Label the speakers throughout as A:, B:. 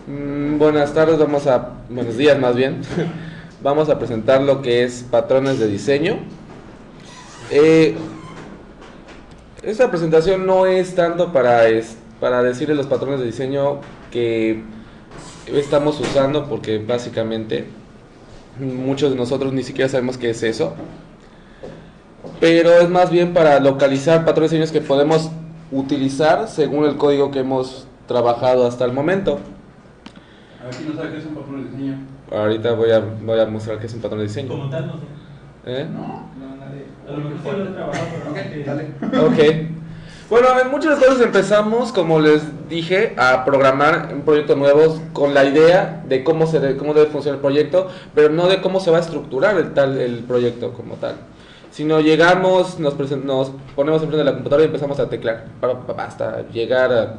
A: Buenas tardes, buenos días más bien. Vamos a presentar lo que es patrones de diseño. Eh, Esta presentación no es tanto para decirles los patrones de diseño que estamos usando, porque básicamente muchos de nosotros ni siquiera sabemos qué es eso. Pero es más bien para localizar patrones de diseño que podemos utilizar según el código que hemos trabajado hasta el momento.
B: A ver, ¿quién no sabe qué es un patrón de diseño?
A: Ahorita voy a mostrar qué es un patrón de diseño.
C: Como tal, no sé.
A: ¿Eh?
B: No, nadie.
C: A lo mejor sí lo he trabajado, pero no sé.
B: Dale.
A: Ok. Bueno, en muchas cosas empezamos, como les dije, a programar un proyecto nuevo con la idea de cómo debe funcionar el proyecto, pero no de cómo se va a estructurar el proyecto como tal. Sino llegamos, nos ponemos enfrente de la computadora y empezamos a teclear hasta llegar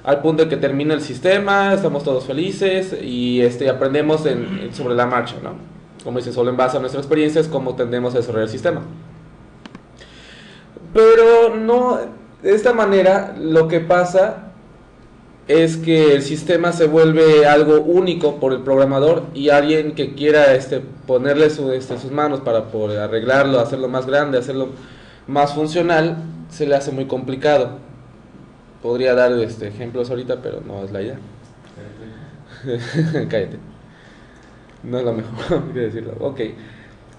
A: al punto de que termina el sistema, estamos todos felices y aprendemos sobre la marcha, ¿no? Como dice, solo en base a nuestra experiencia es cómo tendemos a desarrollar el sistema. Pero no, de esta manera lo que pasa es que el sistema se vuelve algo único por el programador, y alguien que quiera ponerle sus manos para poder arreglarlo, hacerlo más grande, hacerlo más funcional, se le hace muy complicado. Podría dar ejemplos ahorita, pero no es la idea. Cállate. No es lo mejor que decirlo. Ok.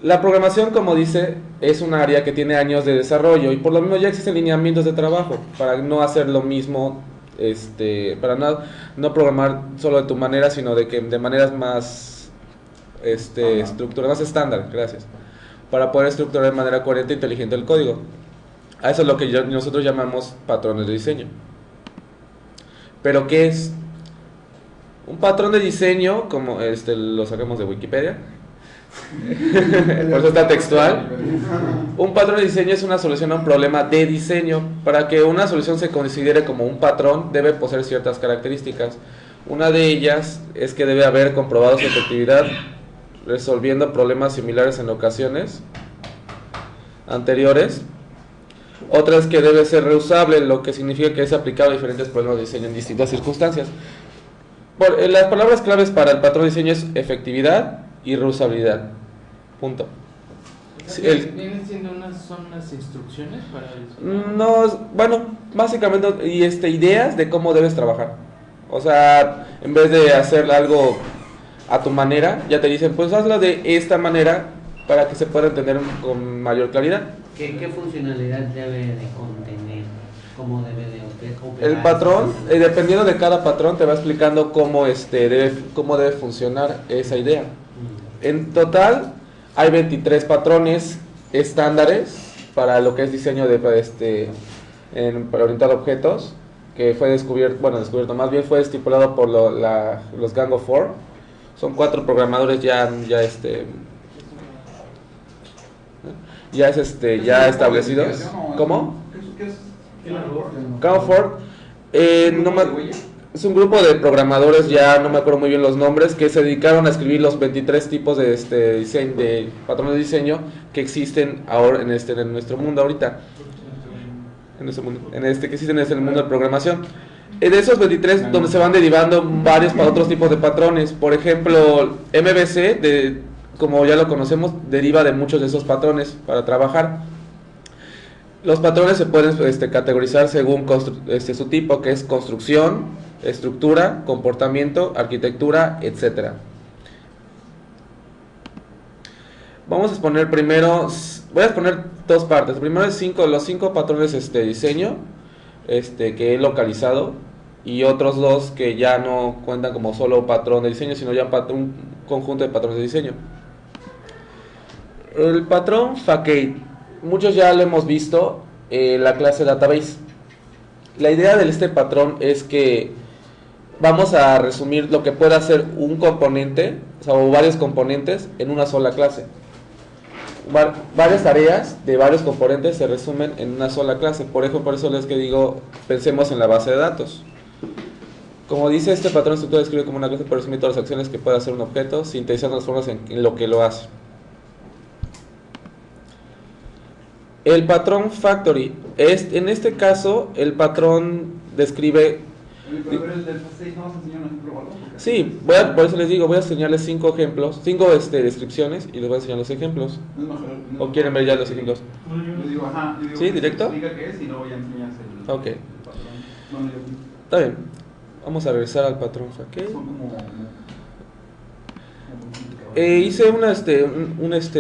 A: La programación, como dice, es un área que tiene años de desarrollo, y por lo mismo ya existen lineamientos de trabajo para no hacer lo mismo, para no programar solo de tu manera, sino de maneras más estructuradas, más estándar, gracias, para poder estructurar de manera coherente e inteligente el código. A eso es lo que nosotros llamamos patrones de diseño. ¿Pero qué es? Un patrón de diseño, como lo sacamos de Wikipedia, por eso está textual. Un patrón de diseño es una solución a un problema de diseño. Para que una solución se considere como un patrón, debe poseer ciertas características. Una de ellas es que debe haber comprobado su efectividad resolviendo problemas similares en ocasiones anteriores. Otra es que debe ser reusable, lo que significa que es aplicable a diferentes problemas de diseño en distintas circunstancias. Las palabras claves para el patrón de diseño es efectividad y reusabilidad. Punto.
D: ¿Vienen siendo son unas instrucciones para el...
A: No, bueno, básicamente ideas de cómo debes trabajar. O sea, en vez de hacer algo a tu manera, ya te dicen, pues hazlo de esta manera para que se pueda entender con mayor claridad.
E: ¿Qué funcionalidad debe de contener? ¿Cómo debe de operar?
A: El patrón, dependiendo de cada patrón, te va explicando cómo debe funcionar esa idea. En total hay 23 patrones estándares para lo que es diseño para orientado a objetos, que fue descubierto más bien fue estipulado por los Gang of Four. Son 4 programadores ya establecidos. ¿Cómo?
B: ¿Qué es?
A: Gang of Four, es un grupo de programadores, ya no me acuerdo muy bien los nombres, que se dedicaron a escribir los 23 tipos de diseño, de patrones de diseño que existen ahora en nuestro mundo ahorita. En nuestro mundo, que existen en el mundo de programación. De esos 23, donde se van derivando varios otros tipos de patrones. Por ejemplo, MVC, como ya lo conocemos, deriva de muchos de esos patrones para trabajar. Los patrones se pueden categorizar según su tipo, que es construcción, estructura, comportamiento, arquitectura, etc. Vamos a exponer primero, voy a exponer dos partes. Primero es los 5 patrones de diseño que he localizado, y otros 2 que ya no cuentan como solo patrón de diseño, sino ya un conjunto de patrones de diseño. El patrón Facade, muchos ya lo hemos visto en la clase Database. La idea de este patrón es que vamos a resumir lo que puede hacer un componente, o varios componentes, en una sola clase. Varias tareas de varios componentes se resumen en una sola clase. Por eso les digo, pensemos en la base de datos. Como dice este patrón, estructura describe como una clase para resumir todas las acciones que puede hacer un objeto, sintetizando las formas en lo que lo hace. El patrón factory, en este caso el patrón describe
B: Oye, pero a ver, el del FASEI, ¿no vas a enseñar un ejemplo o algo? Porque-
A: Sí, por eso les digo, voy a enseñarles 5 ejemplos, 5 descripciones y les voy a enseñar los ejemplos.
B: No es mejor, no
A: ¿O
B: es
A: quieren ver ya
B: mejor.
A: los ejemplos?
B: Yo digo, ajá. Yo digo,
A: ¿Sí, directo?
B: Explica qué es y luego ya enseñas el
A: Ok.
B: el patrón. No, yo
A: Está bien, vamos a regresar al patrón Fake.
B: son como
A: Hice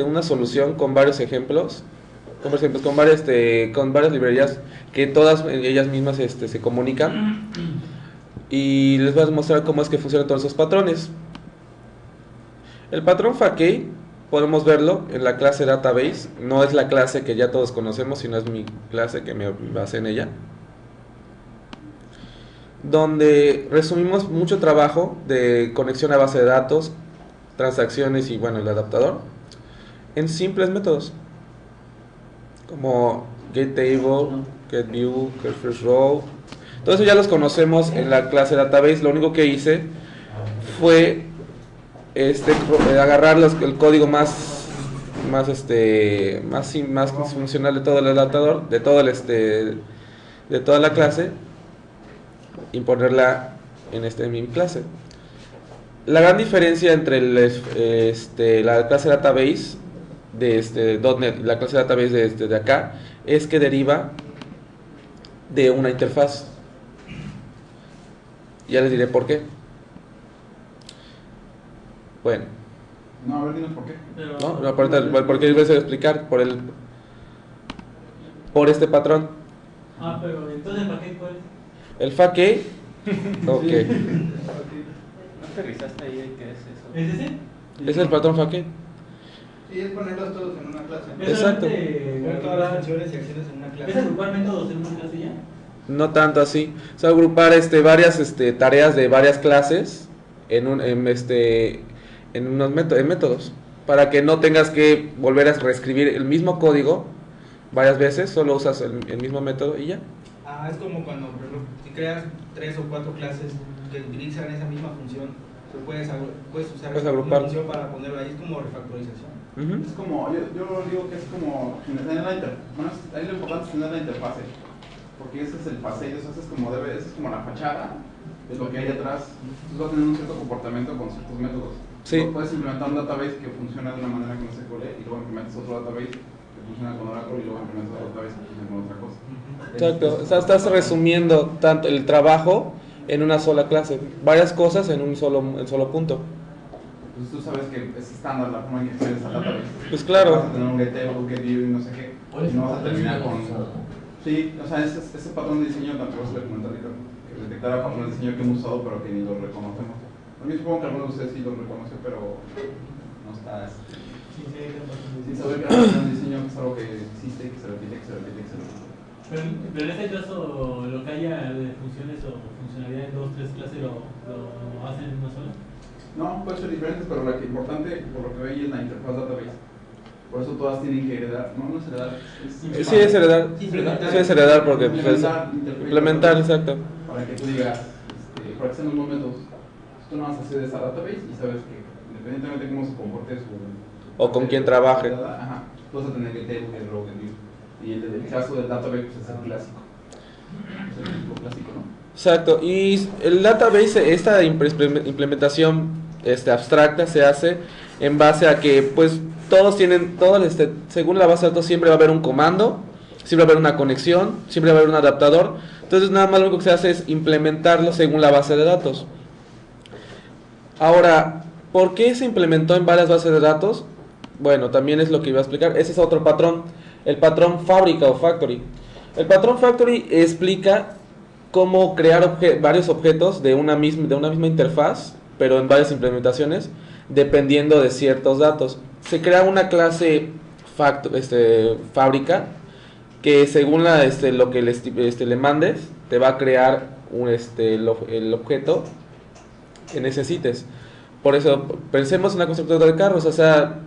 A: una solución con varios ejemplos, con varias librerías que todas ellas mismas se comunican, y les voy a mostrar cómo es que funcionan todos esos patrones. El patrón Fake podemos verlo en la clase Database. No es la clase que ya todos conocemos, sino es mi clase que me basé en ella, donde resumimos mucho trabajo de conexión a base de datos, transacciones y bueno, el adaptador en simples métodos como getTable, getView, getFirstRow. Todo eso ya los conocemos en la clase Database. Lo único que hice fue agarrar el código más funcional de todo el adaptador, de toda la clase, y ponerla en mi clase. La gran diferencia entre la clase Database de .NET y la clase Database de acá es que deriva de una interfaz. Ya les diré por qué. Bueno,
B: No, a ver, dinos por qué.
A: no, porque les voy a explicar por este patrón.
C: Pero entonces, ¿para qué cuál es?
A: El Fake, ok,
D: ¿No aterrizaste ahí qué es eso?
C: ¿Es ese?
A: es el patrón Fake.
B: Sí, es ponerlos todos en una clase.
C: ¿Es
A: Exacto.
C: solamente
F: Ver todas las funciones y acciones en una
C: ¿Es
F: clase.
C: agrupar métodos en una clase ya?
A: No tanto así. O sea, agrupar varias tareas de varias clases en métodos, para que no tengas que volver a reescribir el mismo código varias veces. Solo usas el mismo método y ya.
F: Es como cuando, por ejemplo, si creas 3 o 4 clases que utilizan esa misma función, puedes usar
A: Puedes
F: esa
A: agrupar.
F: función para ponerlo ahí. Es como refactorización.
A: Ujú.
B: Es como, yo digo que es como tener la interfaz. Bueno, ahí lo importante es tener la interfase. Porque ese es el paseo, esa es como la fachada de lo que hay atrás. Entonces va a tener un cierto comportamiento con ciertos métodos.
A: Sí.
B: Luego puedes implementar un database que funciona de una manera con SQL y luego implementas otro database que funciona con Oracle y luego implementas otro database que funciona con otra cosa.
A: Exacto. O sea, estás resumiendo tanto el trabajo en una sola clase, varias cosas en un solo punto.
B: Entonces tú sabes que es estándar la forma en que escribes al database.
A: Pues claro.
B: Vas a tener un getTable, un getView y no sé qué. Y no vas a terminar con... Sí, o sea, ese patrón de diseño también se le comentar ahorita, que detectara patrones de diseño que hemos usado pero que ni los reconocemos. A mí supongo que algunos de ustedes sí los reconocen, pero no está...
C: Sí,
B: Sin saber que era un patrón de diseño que es algo que existe, que se repite, que se repite, que se repite.
C: Pero en este caso, lo que haya de funciones o funcionalidad en 2 o 3 clases lo hacen en una sola.
B: No, pueden ser diferentes, pero lo que importante, por lo que veo ahí, es la interfaz database. Por eso todas tienen que heredar. No es heredar.
A: Sí, es heredar. Sí, es heredar porque implementar, exacto.
B: Para que tú digas, para que sean los momentos, tú no vas a hacer esa database y sabes que independientemente de cómo se comporte
A: O con quién trabaje.
B: Ajá, tú vas a tener que table, que row, que view. Y el caso del database pues, es el clásico. Es el tipo clásico, ¿no?
A: Exacto. Y el database, esta implementación abstracta se hace en base a que pues según la base de datos siempre va a haber un comando, siempre va a haber una conexión, siempre va a haber un adaptador. Entonces nada más lo único que se hace es implementarlo según la base de datos. Ahora, ¿por qué se implementó en varias bases de datos? Bueno, también es lo que iba a explicar. Ese es otro patrón, el patrón fábrica o factory. El patrón factory explica cómo crear varios objetos de una misma interfaz, pero en varias implementaciones, dependiendo de ciertos datos. Se crea una clase fábrica que según lo que le mandes, te va a crear el objeto que necesites. Por eso, pensemos en la constructora de carros. O sea,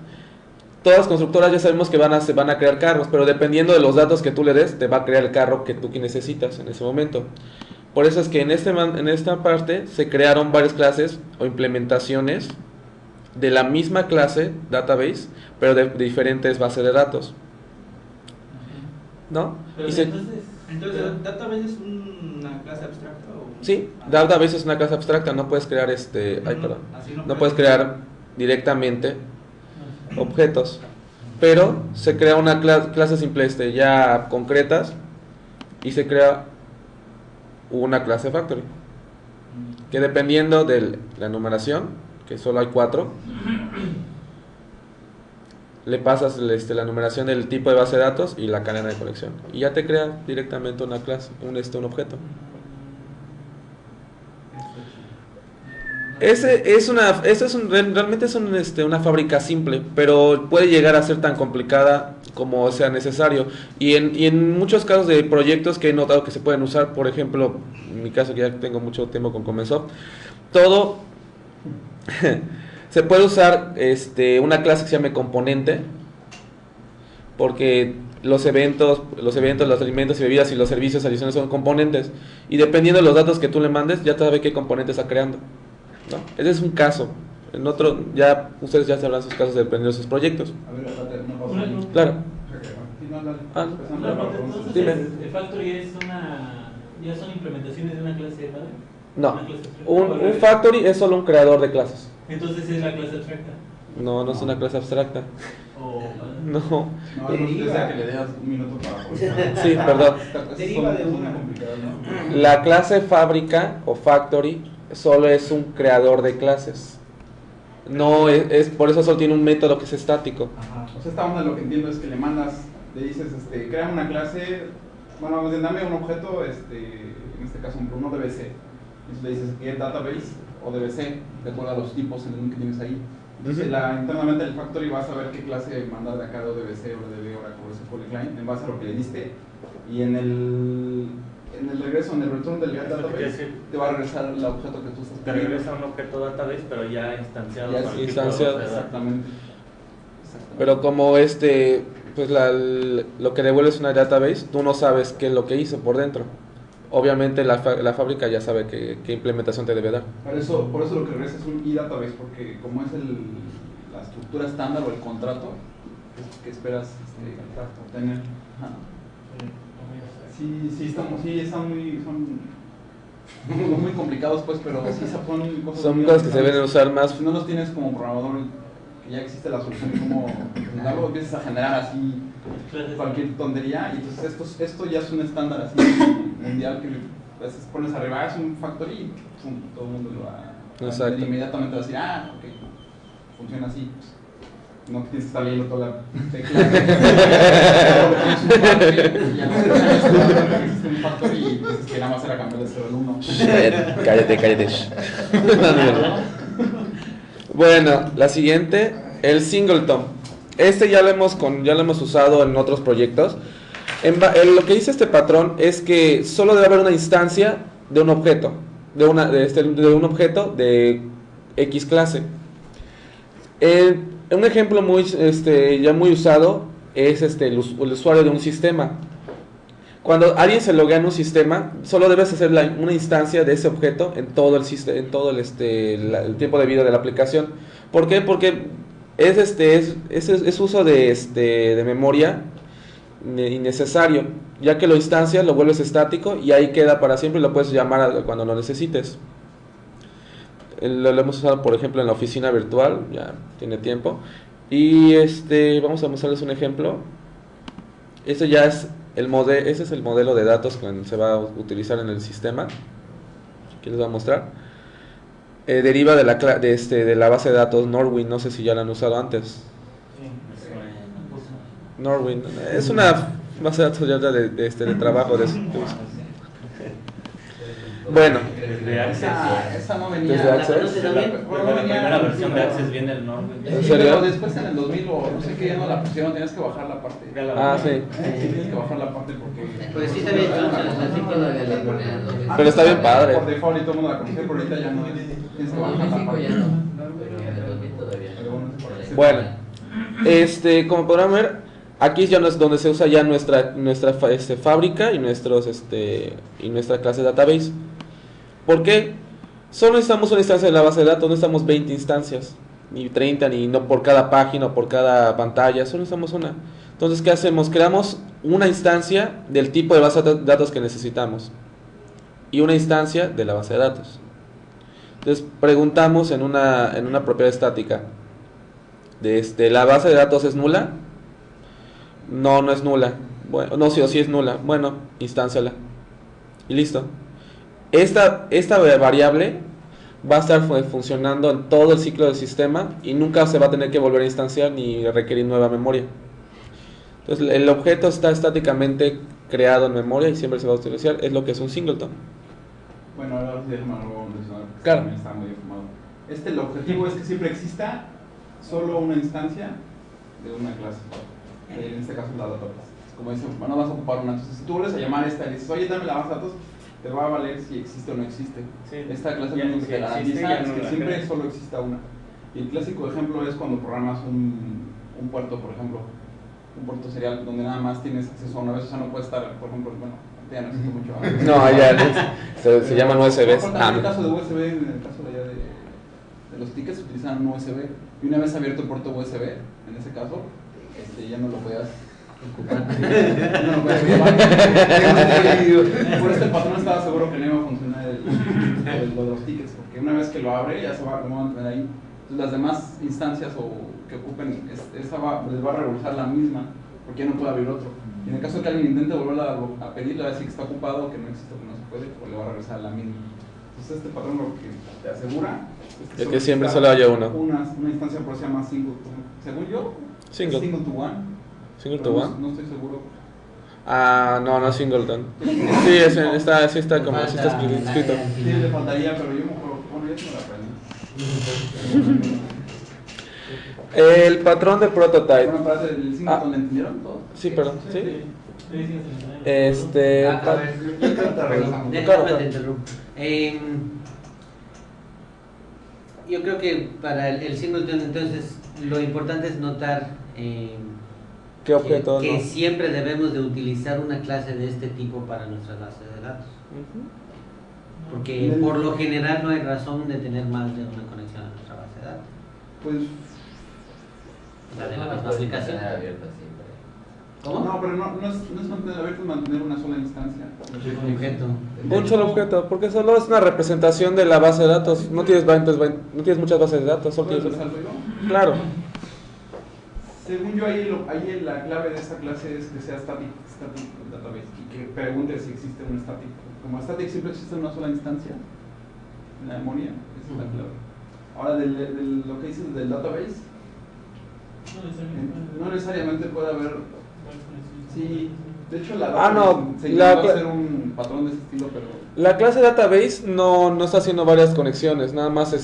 A: todas las constructoras ya sabemos que se van a crear carros, pero dependiendo de los datos que tú le des, te va a crear el carro que tú necesitas en ese momento. Por eso es que en esta parte se crearon varias clases o implementaciones de la misma clase database, pero de diferentes bases de datos, ¿no?
C: Pero
A: Y
F: Entonces, ¿database es una clase abstracta o...?
A: Sí, database es una clase abstracta, no puedes crear
F: Así
A: no puedes crear directamente objetos, pero se crea una clase simple ya concretas y se crea una clase factory que dependiendo de la numeración, que solo hay 4, le pasas la numeración del tipo de base de datos y la cadena de conexión y ya te crea directamente una clase, un objeto. Realmente es una fábrica simple, pero puede llegar a ser tan complicada como sea necesario. Y en muchos casos de proyectos que he notado que se pueden usar, por ejemplo, en mi caso que ya tengo mucho tiempo con Comensoft, todo se puede usar una clase que se llame componente, porque los eventos, los alimentos y bebidas y los servicios adicionales son componentes, y dependiendo de los datos que tú le mandes, ya te sabe qué componente está creando, ¿no? Ese es un caso. En otro, ya ustedes ya sabrán sus casos dependiendo de sus proyectos.
B: A ver, espérate, una pausa ahí.
A: Claro.
B: Sí, no, dale.
A: Ah,
B: Empezando
C: Una
B: la
C: parte,
B: pregunta.
C: entonces,
A: Dime.
C: el factory ya son implementaciones de una clase padre.
A: No,
C: Una clase abstracta.
A: un factory es solo un creador de clases.
C: Entonces es la clase abstracta.
A: No, no es una clase abstracta.
C: O
A: No.
B: No, no desea que le des un minuto para poder.
A: Sí, perdón.
F: Deriva de una.
B: complicada, ¿no?
A: La clase fábrica o factory solo es un creador de clases. No es por eso solo tiene un método que es estático.
B: Ajá. O sea, esta onda lo que entiendo es que le mandas, le dices, crea una clase, bueno, dame un objeto, en este caso uno DBC. Entonces le dices get database o DBC, de acuerdo a los tipos en el que tienes ahí. Entonces internamente el factory va a saber qué clase mandar de acá, o DBC, o DB, Oracle, SQL Client, en base a lo que le diste. Y en el regreso, en el return del get database, te va a regresar el objeto que tú estás
G: Te
B: pidiendo.
G: regresa un objeto database, pero ya instanciado.
B: Ya
G: con el tipo de
A: instanciado.
G: base de datos.
B: Exactamente.
A: Pero como pues lo que devuelve es una database, tú no sabes qué es lo que hizo por dentro. Obviamente la fábrica ya sabe qué implementación te debe dar.
B: Por eso lo que regresa es un e-database, porque como es la estructura estándar o el contrato que esperas obtener. Ajá. Sí, están muy complicados, pues, pero sí son cosas.
A: Son
B: muy
A: cosas que se
B: aplicables.
A: deben usar más.
B: Si no los tienes como programador, que ya existe la solución, como luego empiezas a generar así cualquier tontería, y entonces esto ya es un estándar así mundial que a veces pones arriba, es un factory y pum, todo el mundo lo va a
A: Exacto.
B: entender, inmediatamente va a decir, ok, funciona así. No tienes que estar leyendo toda la tecla. Y ya no existe un factory y dices que nada más era cambiar de 0 al 1.
A: Cállate. Bueno, la siguiente, el singleton. Ya lo hemos usado en otros proyectos. Lo que dice este patrón es que solo debe haber una instancia de un objeto, de un objeto de X clase. Un ejemplo ya muy usado es el usuario de un sistema. Cuando alguien se loguea en un sistema, solo debes hacer una instancia de ese objeto en todo el tiempo de vida de la aplicación. ¿Por qué? Porque es uso de memoria innecesario, ya que lo instancias, lo vuelves estático y ahí queda para siempre y lo puedes llamar cuando lo necesites. Lo hemos usado, por ejemplo, en la oficina virtual, ya tiene tiempo. Y vamos a mostrarles un ejemplo. Ese es el modelo de datos que se va a utilizar en el sistema. Aquí les voy a mostrar. Deriva de la base de datos Norwind, no sé si ya la han usado antes. Norwind es una base de datos ya de trabajo de uso. Bueno,
G: Desde Access.
B: Esa no venía.
A: Desde Access.
G: Desde la primera versión de Access viene el Norwind.
A: ¿En
B: Sí,
A: serio?
B: pero después en el 2000 o no sé qué ya no la pusieron, tenías que bajar la parte.
A: sí.
B: Sí, tienes que bajar la parte porque.
E: Pues sí está bien, entonces, así todavía le ponen los
A: Pero está bien padre.
B: Por default y todo el mundo la conoce, pero ahorita ya no es. Tienes que bajar la
E: 2005
B: parte.
E: ya no, pero en el 2000 todavía.
B: Pero bueno, es por ahí.
A: Bueno, como podrán ver, aquí ya no es donde se usa ya nuestra fábrica y nuestra clase database. ¿Por qué? Solo necesitamos una instancia de la base de datos, no necesitamos 20 instancias, ni 30, ni no por cada página o por cada pantalla, solo necesitamos una. Entonces, ¿qué hacemos? Creamos una instancia del tipo de base de datos que necesitamos. y una instancia de la base de datos. Entonces preguntamos en una propiedad estática, ¿la base de datos es nula? No, no es nula. Bueno, no, sí o sí es nula. Bueno, instánciala. Y listo. Esta variable va a estar funcionando en todo el ciclo del sistema y nunca se va a tener que volver a instanciar ni requerir nueva memoria. Entonces el objeto está estáticamente creado en memoria y siempre se va a utilizar. Es lo que es un singleton.
B: Bueno, ahora sí déjame algo mencionar, porque
A: Claro.
B: también está muy informado. El objetivo es que siempre exista solo una instancia de una clase. En este caso la database. Como dicen, bueno, vas a ocupar una. Entonces, si tú vuelves a llamar a esta y dices, oye, dame la base de datos, te va a valer si existe o no existe.
G: Sí.
B: Esta clase
G: Ya
B: lo único
G: ni
B: que te
G: si
B: garantiza
G: existe, ya
B: es
G: no
B: que
G: la
B: siempre
G: creas.
B: solo exista una. Y el clásico ejemplo es cuando programas un puerto, por ejemplo, un puerto serial donde nada más tienes acceso a una vez, o sea, no puede estar, por ejemplo, bueno, ya no existe mucho.
A: No, ya se llaman USBs.
B: En el caso de USB, en el caso de, allá de los tickets utilizan un USB. Y una vez abierto el puerto USB, en ese caso, ya no lo podías ocupar. No lo podías ocupar. Por eso el patrón estaba seguro que no iba a funcionar lo de los tickets, porque una vez que lo abre, ya lo va a mantener ahí. Entonces las demás instancias que ocupen, les va a regresar la misma, porque ya no puede abrir otro. Y en el caso de que alguien intente volverla a pedir, le va a decir que está ocupado, que no existe, que no se puede, o le va a regresar la misma. Entonces este patrón lo que te asegura
A: Es que siempre solo haya uno.
B: Una instancia por se llama single to, según yo,
A: Single.
B: single to one.
A: Single
B: Pero
A: to
B: no,
A: one.
B: no estoy seguro.
A: Ah, no es singleton. Sí, está como así está escrito.
B: Sí, le faltaría, pero yo me acuerdo, bueno, ya se me lo aprendí.
A: El patrón de prototype.
B: Bueno, para el singleton, ¿le entendieron todo?
A: Sí, perdón. Sí.
C: Sí, sí, sí.
E: A ver,
B: Regresamos.
E: déjame te interrumpo. Yo creo que para el singleton, entonces, lo importante es notar
A: ¿Qué objeto?
E: que
A: No?
E: siempre debemos de utilizar una clase de este tipo para nuestras bases de datos. Porque por lo general no hay razón de tener más de una conexión a nuestra base de datos.
B: Pues,
E: O sea, de la misma aplicación. ¿Cómo?
B: no, pero no es mantener abierto, es mantener una sola instancia.
E: Un objeto.
A: Un solo objeto, porque solo es una representación de la base de datos. No tienes muchas bases de datos, solo
B: ¿Puedes
A: tienes una.
B: resaltarlo?
A: Claro.
B: Según yo, ahí la clave de esta clase es que sea static database y que pregunte si existe un static. Como static siempre existe una sola instancia en la memoria, esa es la clave. Ahora, lo que dices del database, no necesariamente puede haber. Sí, de hecho, la database se llegó a hacer un patrón de ese estilo, pero.
A: La clase database no está haciendo varias conexiones, nada más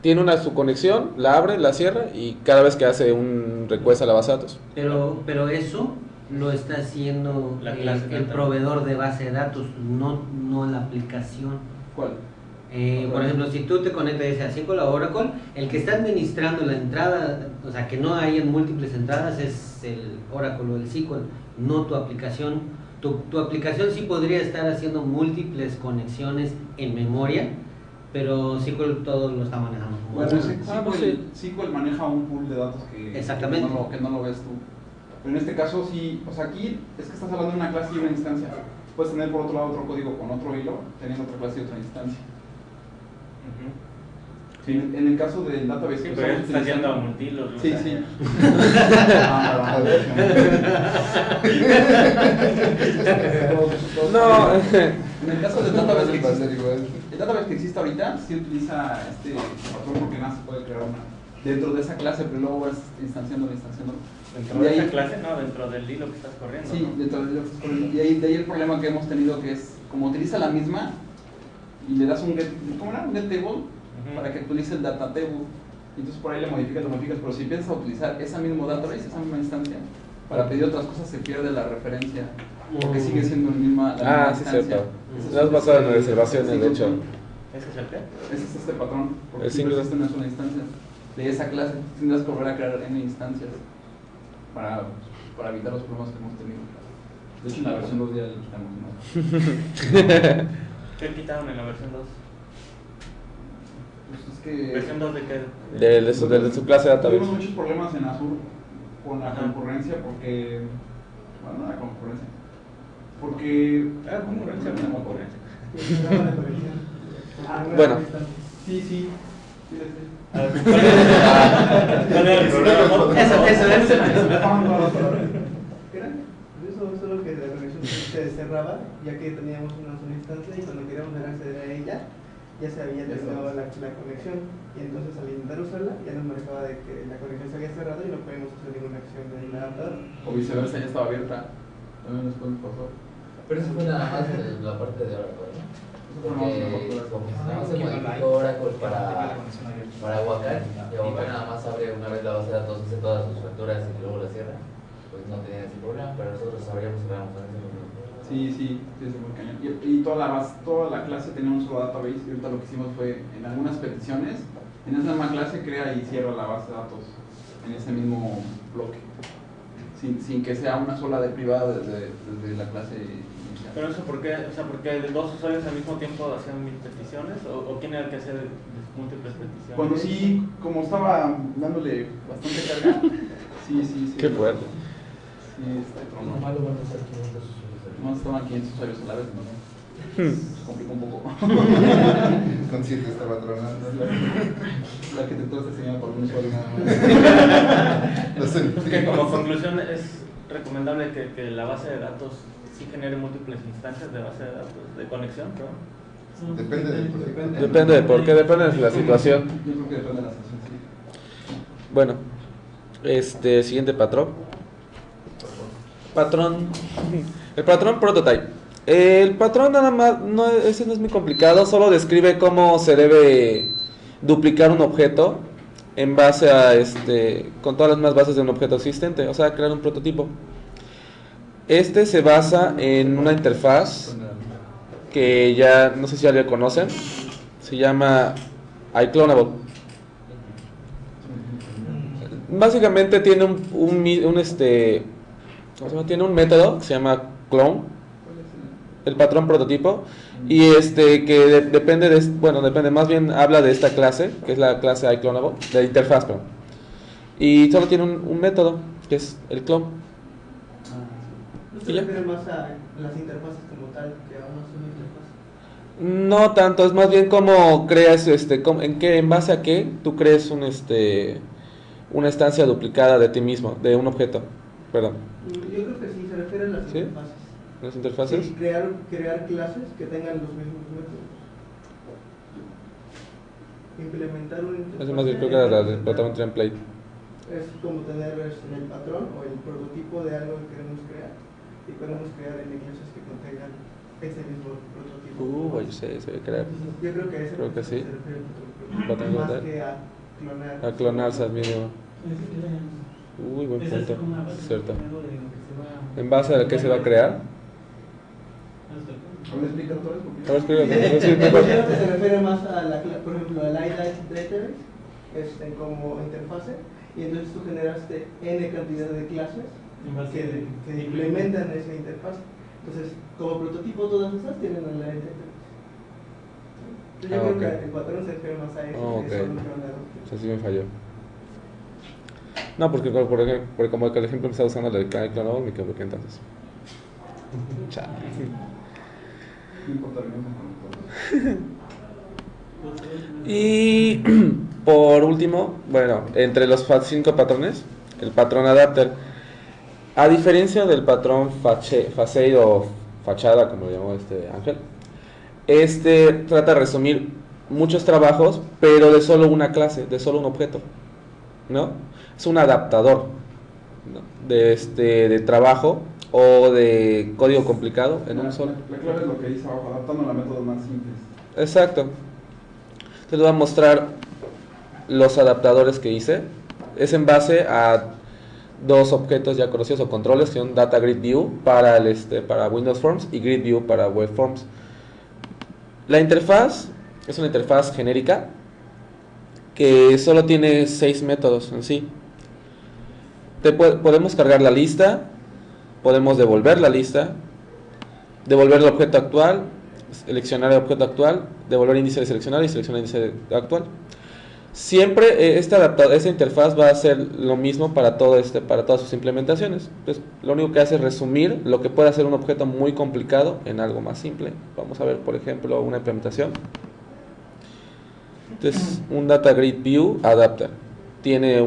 A: tiene su conexión, la abre, la cierra y cada vez que hace un request a la base de datos.
E: Pero eso lo está haciendo
G: La clase
E: el
G: data.
E: proveedor de base de datos, no la aplicación.
B: ¿Cuál?
E: Por ejemplo, si tú te conectas a SQL o Oracle, el que está administrando la entrada, o sea, que no hayan múltiples entradas, es el Oracle o el SQL, no tu aplicación. Tu aplicación sí podría estar haciendo múltiples conexiones en memoria, pero SQL todo lo está manejando.
B: Bueno,
A: sí.
B: SQL maneja un pool de datos
E: Exactamente.
B: que no lo ves tú. Pero en este caso sí, o sea, aquí es que estás hablando de una clase y una instancia. Puedes tener por otro lado otro código con otro hilo, teniendo otra clase y otra instancia. Sí, en el caso del database
G: Sí,
B: que
G: pero
B: estamos
G: está haciendo a
B: utilizando-
G: multilos.
B: Sí,
G: o sea,
B: sí.
A: No,
B: En el caso del database que existe, el database que existe ahorita sí utiliza este patrón porque nada se puede crear una dentro de esa clase, pero luego vas instanciándolo.
G: Dentro
B: Y
G: de
B: ahí-
G: esa clase, no, dentro del hilo que estás corriendo.
B: Sí,
G: ¿no?
B: dentro de lo que estás corriendo. Y de ahí el problema que hemos tenido que es, como utiliza la misma y le das un get, ¿cómo era? Un get table para que actualice el data table. Y entonces por ahí lo modificas, pero si empiezas a utilizar esa misma database, esa misma instancia, para pedir otras cosas se pierde la referencia, porque sigue siendo la misma
A: sí,
B: instancia.
A: cierto.
B: Ese
A: Lo has basado en reservaciones, de hecho.
G: ¿Ese es el qué?
B: Ese es este patrón, porque
A: El
B: siempre
A: single.
B: existe una sola instancia de esa clase. Tendrás que volver a crear n instancias para evitar los problemas que hemos tenido. De hecho, en la versión 2 ya le quitamos, ¿no?
G: ¿Qué quitaron en la versión 2?
B: Pues es que
G: ¿Versión 2 de qué?
A: De su clase database.
B: tuvimos muchos problemas en Azure con la
G: Ajá.
B: concurrencia porque... Bueno, no la concurrencia. Porque...
G: Ah, concurrencia,
B: no,
G: una concurrencia.
H: cerraba la conexión.
A: Bueno.
B: Sí.
G: ¿Cuál era el problema?
E: Eso.
H: Eso solo que la conexión se cerraba, ya que teníamos una sola instancia y cuando queríamos acceder a ella, ya se había terminado la conexión. Y entonces al intentar usarla, ya nos marcaba de que la conexión se había cerrado y no podíamos hacer ninguna acción del adaptador.
B: O viceversa, ya estaba abierta. También después pasó.
I: Pero eso fue nada más en la parte de Oracle, ¿no? Porque como nada más se modificó Oracle para Aguacar, y Aguacar nada más abre una vez la base de datos, hace todas sus facturas y luego la cierra, pues no tenía ese problema, pero nosotros sabríamos que éramos en ese momento.
B: Sí, es muy cañón. Y toda la clase tenía un solo database, y ahorita lo que hicimos fue, en algunas peticiones, en esa misma clase crea y cierra la base de datos en ese mismo bloque, sin que sea una sola de privada desde la clase inicial.
G: ¿Pero eso por qué? O sea, ¿porque dos usuarios al mismo tiempo hacían mil peticiones? ¿O quién era el que hacía múltiples peticiones?
B: Cuando sí, como estaba dándole bastante carga, sí.
A: Qué fuerte.
B: Sí,
I: Lo malo van a ser 500 usuarios.
B: no estaban 500 usuarios a la vez, ¿no? Se complicó un poco.
J: Consciente estaba tronando.
B: La arquitectura está diseñada por un usuario nada más.
J: Lo sentí.
G: Que como conclusión es recomendable que la base de datos sí genere múltiples instancias de base de datos de conexión, ¿no?
J: Depende del proyecto.
A: Depende de por qué, depende de la situación.
B: Yo creo que depende de la situación, sí.
A: Bueno, siguiente patrón. El patrón prototype. El patrón nada más, ese no es muy complicado, solo describe cómo se debe duplicar un objeto en base a con todas las más bases de un objeto existente, o sea, crear un prototipo. Se basa en una interfaz que ya, no sé si ya la conocen, se llama iClonable. Básicamente tiene tiene un método que se llama clone, el patrón prototipo, y que depende depende, más bien habla de esta clase, que es la clase iClonable, de interfaz, perdón. Y solo tiene un método, que es el clone.
H: ¿No se refiere más a las interfaces como tal, que aún no son interfaces?
A: No tanto, es más bien cómo creas, en base a qué tú crees una instancia duplicada de ti mismo, de un objeto, perdón.
H: Yo creo que sí, se refiere a las
A: ¿Sí?
H: interfaces.
A: ¿Las interfaces?
H: Sí, crear clases que tengan los mismos métodos. Implementar un interfaz.
A: Eso más bien creo que era la del patrón template.
H: Es como tener el patrón o el prototipo de algo que queremos crear y podemos crear en clases que contengan ese mismo prototipo.
A: Yo sé, se debe crear.
H: Yo creo que ese
A: Creo que sí.
H: se refiere
A: Patrón
H: más
A: template.
H: que a clonar.
A: A clonarse al mínimo. Uy, buen
C: Esa es
A: punto.
C: como una base
A: Cierto.
C: primero de lo que se va-
A: ¿En base a qué se va a crear?
B: ¿Me explica todo eso?
A: A ver, explícame.
H: Yo creo que se refiere más a por ejemplo, al database, como interfase, y entonces tú generaste n cantidad de clases
C: En base
H: que implementan esa interfaz. Entonces, como prototipo, todas esas tienen el database. Yo creo que el patrón se refiere más a eso, que solo clonar.
A: Así me falló. No, porque como el ejemplo me estaba usando el clonado, me equivoqué entonces. Chale.
B: No importa, venimos con todo.
A: Y por último, entre los 5 patrones, el patrón adapter, a diferencia del patrón facade o fachada, como lo llamó Ángel, trata de resumir muchos trabajos, pero de solo una clase, de solo un objeto, ¿no? Es un adaptador, ¿no? de trabajo o de código complicado en un solo.
B: La clave es lo que dice abajo, adaptando a métodos más simples.
A: Exacto. Te voy a mostrar los adaptadores que hice. Es en base a 2 objetos ya conocidos o controles, que son Data Grid View para Windows Forms y Grid View para Web Forms. La interfaz es una interfaz genérica que solo tiene 6 métodos en sí. Podemos cargar la lista, podemos devolver la lista, devolver el objeto actual, seleccionar el objeto actual, devolver índice de seleccionar y seleccionar índice actual. Siempre esta interfaz va a hacer lo mismo para para todas sus implementaciones. Entonces, lo único que hace es resumir lo que puede hacer un objeto muy complicado en algo más simple. Vamos a ver, por ejemplo, una implementación. Entonces, un Data Grid View Adapter. Tiene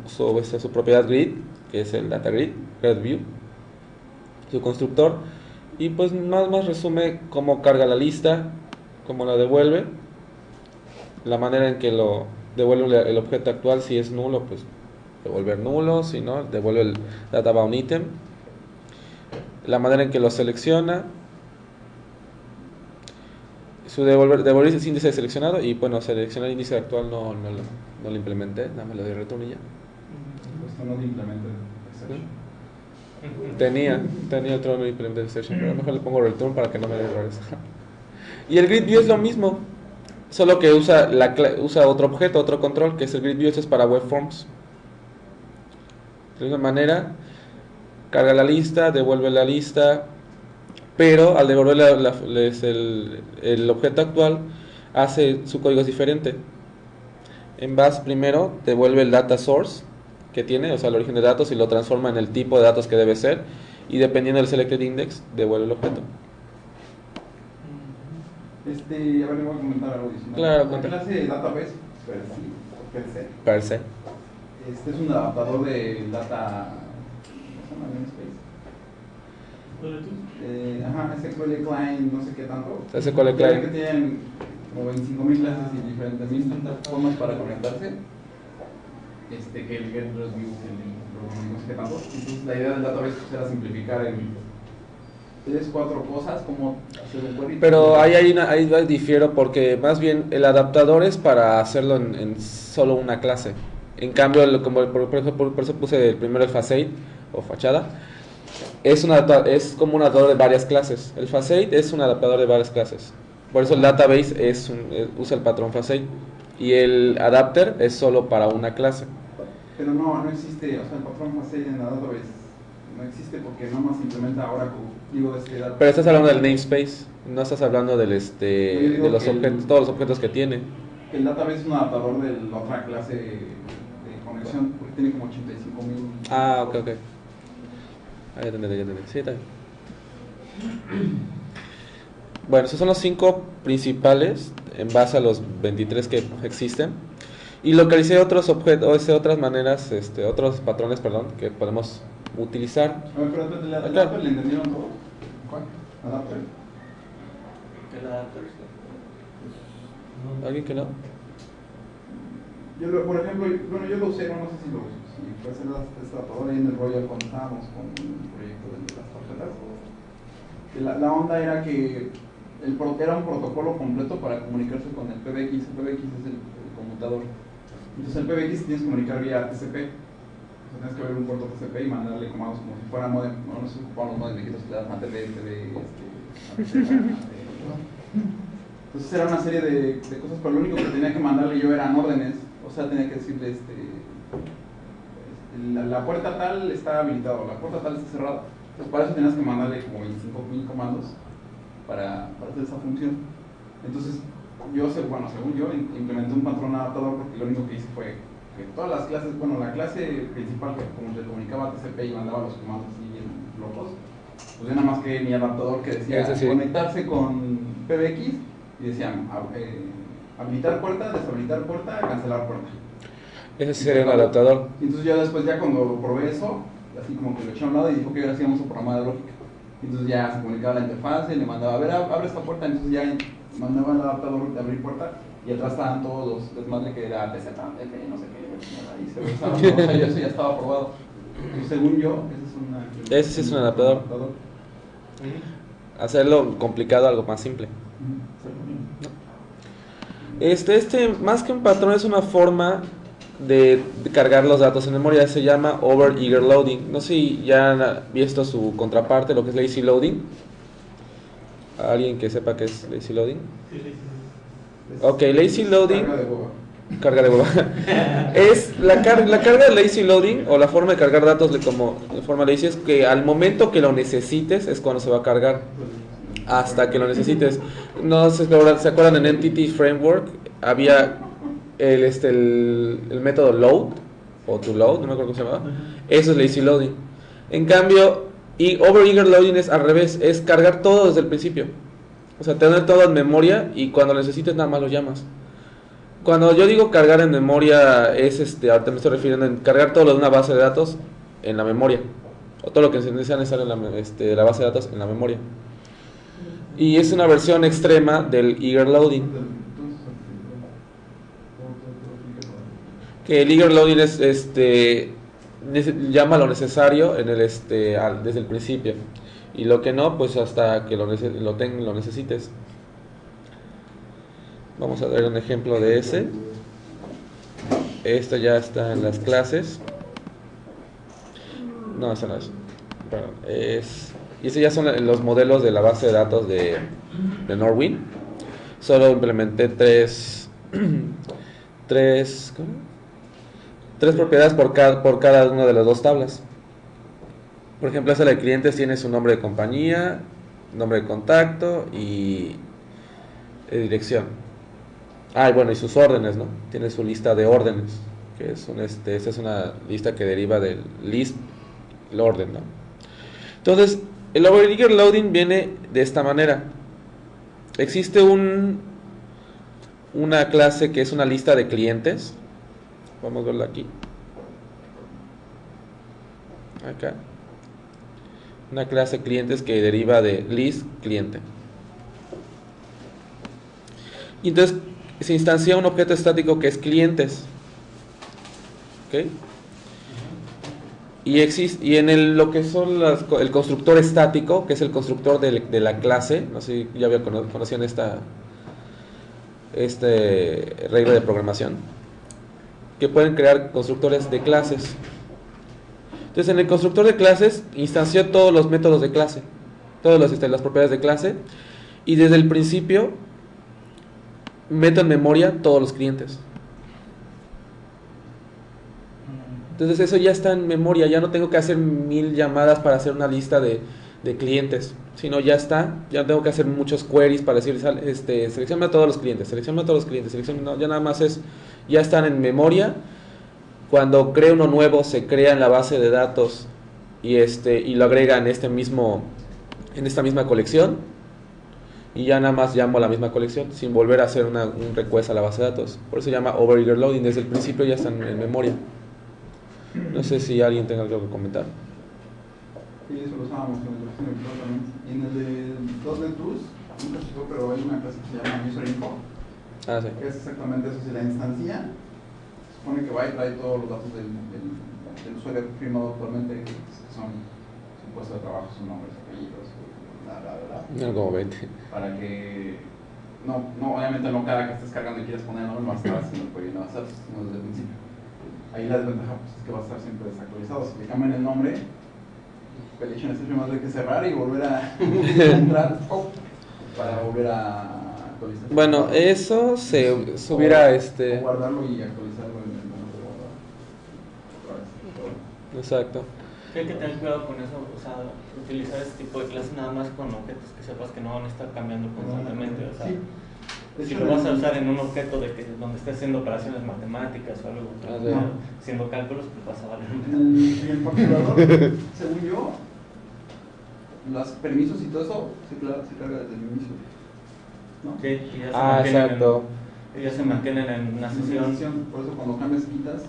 A: su propiedad grid, que es el Data Grid View, su constructor. Y pues más resume cómo carga la lista, cómo la devuelve, la manera en que lo devuelve el objeto actual. Si es nulo, pues devolver nulo; si no, devuelve el databound item, la manera en que lo selecciona, su devolver ese índice seleccionado. Y bueno, seleccionar el índice actual no lo implementé, nada más le doy return y ya.
B: Esto no lo implementé.
A: Tenía otro no implemented exception, pero mejor le pongo return para que no me dé errores. Y el grid view es lo mismo, solo que usa otro objeto, otro control, que es el grid view. Este es para web forms. De una manera, carga la lista, devuelve la lista, pero al devolver el objeto actual, su código es diferente. En Bash primero devuelve el data source que tiene, o sea, el origen de datos, y lo transforma en el tipo de datos que debe ser, y dependiendo del selected index, devuelve el objeto.
B: A ver, le voy a comentar algo adicional.
A: Claro,
B: la clase de database per se es un adaptador de data, ¿cómo se llama? SQL Client, no sé qué tanto.
A: SQL Client.
B: Que tienen como 25.000 clases y diferentes formas para conectarse. Que el get review, no sé qué tanto. Entonces la idea del database era simplificar en 3-4 cosas, como hacer un query.
A: Pero ahí difiero, porque más bien el adaptador es para hacerlo en solo una clase. En cambio, por eso puse el primero el facade o fachada. Es como un adaptador de varias clases. El facade es un adaptador de varias clases. Por eso el database usa el patrón facade. Y el adapter es solo para una clase.
B: Pero no existe, o sea, el patrón facade en la database no existe porque nada más implementa Oracle.
A: Pero estás hablando del namespace, no estás hablando de los objetos, todos los objetos que tiene.
B: El database es un adaptador de la otra clase de conexión, porque tiene como 85.000.
A: Ah, ok. Ya entendí. Sí, está bien. Bueno, esos son los 5 principales en base a los 23 que existen. Y localicé otros objetos, otras maneras, otros patrones, que podemos utilizar.
B: A ver, pero ¿el adapter le entendieron todo?
A: ¿Cuál?
B: ¿Adapter?
G: ¿El adapter?
A: ¿Alguien que no?
B: Por ejemplo, yo lo usé, no sé si fue hacer este adaptador ahí en el Royal cuando estábamos con el proyecto de las tarjetas. La onda era que era un protocolo completo para comunicarse con el PBX. El PBX es el conmutador. Entonces el PBX tienes que comunicar vía TCP. Tienes que abrir un puerto TCP y mandarle comandos como si fuera modem. No se ocupaban los modems viejitos que le dan Entonces era una serie de cosas, pero lo único que tenía que mandarle yo eran órdenes. O sea, tenía que decirle la puerta tal está habilitada, la puerta tal está cerrada. Entonces para eso tenías que mandarle como 25.000 comandos para hacer esa función. Entonces según yo implementé un patrón adaptador, porque lo único que hice fue que todas las clases, la clase principal que como le comunicaba a TCP y mandaba los comandos así bien locos, pues yo nada más que mi adaptador que decía conectarse con PBX y decía habilitar puerta, deshabilitar puerta, cancelar puerta.
A: Ese sería un adaptador.
B: Entonces yo después cuando probé eso, así como que lo eché a un lado y dijo que ahora sí vamos a programar de lógica. Entonces ya se comunicaba la interfaz y le mandaba, a ver, abre esta puerta. Entonces ya mandaba el adaptador de abrir puerta y atrás estaban todos los desmadre que era TZ, F, no sé qué, y se usaba, o sea, eso ya estaba aprobado. Entonces, según yo,
A: ese sí es un adaptador. Hacerlo complicado algo más simple. Más que un patrón, es una forma de cargar los datos en memoria. Se llama over eager loading. No sé si ya han visto su contraparte, lo que es lazy loading. ¿Alguien que sepa qué es lazy loading?
C: Sí.
A: Ok, lazy loading. Carga de hueva. Es la carga de lazy loading, o la forma de cargar datos como de forma lazy, es que al momento que lo necesites es cuando se va a cargar. Hasta que lo necesites. No sé si se acuerdan, en Entity Framework había el método load o to load, no me acuerdo cómo se llama. Eso es lazy loading. En cambio, y over eager loading es al revés, es cargar todo desde el principio. O sea, tener todo en memoria y cuando lo necesites nada más lo llamas. Cuando yo digo cargar en memoria es ahorita me estoy refiriendo en cargar todo lo de una base de datos en la memoria, o todo lo que sea necesario en la base de datos en la memoria. Y es una versión extrema del eager loading. Que el eager loading es llama lo necesario en desde el principio, y lo que no, pues hasta que lo necesites. Vamos a dar un ejemplo de ese. Esto ya está en las clases. No, eso no es. Perdón, y estos ya son los modelos de la base de datos de Norwind. Solo implementé tres propiedades por cada una de las dos tablas. Por ejemplo, esta de clientes tiene su nombre de compañía, nombre de contacto y dirección. Y bueno, y sus órdenes, ¿no? Tiene su lista de órdenes, que es esta es una lista que deriva del list, el orden, ¿no? Entonces, el over eager loading viene de esta manera. Existe una clase que es una lista de clientes. Vamos a verla aquí. Acá. Una clase clientes que deriva de list cliente. Y entonces se instancia un objeto estático que es clientes. ¿Ok? Y en lo que son el constructor estático, que es el constructor de la clase, no sé si ya conocían esta regla de programación, que pueden crear constructores de clases. Entonces, en el constructor de clases instanció todos los métodos de clase, todas las propiedades de clase, y desde el principio meto en memoria todos los clientes. Entonces eso ya está en memoria, ya no tengo que hacer 1000 llamadas para hacer una lista de clientes, sino ya está, ya no tengo que hacer muchos queries para decir, selecciona a todos los clientes, no, ya nada más ya están en memoria. Cuando creo uno nuevo, se crea en la base de datos y lo agrega en esta misma colección, y ya nada más llamo a la misma colección sin volver a hacer un request a la base de datos. Por eso se llama over eager loading, desde el principio ya están en memoria. No sé si alguien tenga algo que comentar.
B: Sí, eso lo usábamos en el también. Y en el de .NET Tools, nunca se usó, pero hay una clase que se llama user info.
A: Sí.
B: Que es exactamente eso. Si la instancia se supone que va y trae todos los datos del usuario firmado actualmente, que son su puesto de trabajo, sus nombres, apellidos, bla.
A: No, como 20.
B: Para que obviamente no cada que estés cargando y quieras poner el nombre, no vas a estar haciendo el query, no vas a estar sino desde el principio. Ahí la desventaja pues, es que va a estar siempre desactualizado. Si le cambian el nombre, Pelation es más de que cerrar y volver a entrar para volver a actualizar.
A: Bueno, eso se subiera
B: o guardarlo y actualizarlo en el momento de guardar.
A: Exacto.
G: Hay que tener cuidado con eso, o sea, utilizar este tipo de clases nada más con objetos que sepas que no van a estar cambiando constantemente, o sea.
B: Sí.
G: Si lo vas a usar en un objeto donde estés haciendo operaciones matemáticas o algo, haciendo cálculos, pues vas a valer.
B: En el facturador, según yo, los permisos y todo eso se carga desde el inicio, ¿no?
G: Sí, y ya
A: Exacto.
G: Ellos se mantienen en una sesión.
B: Por eso cuando cambias quitas.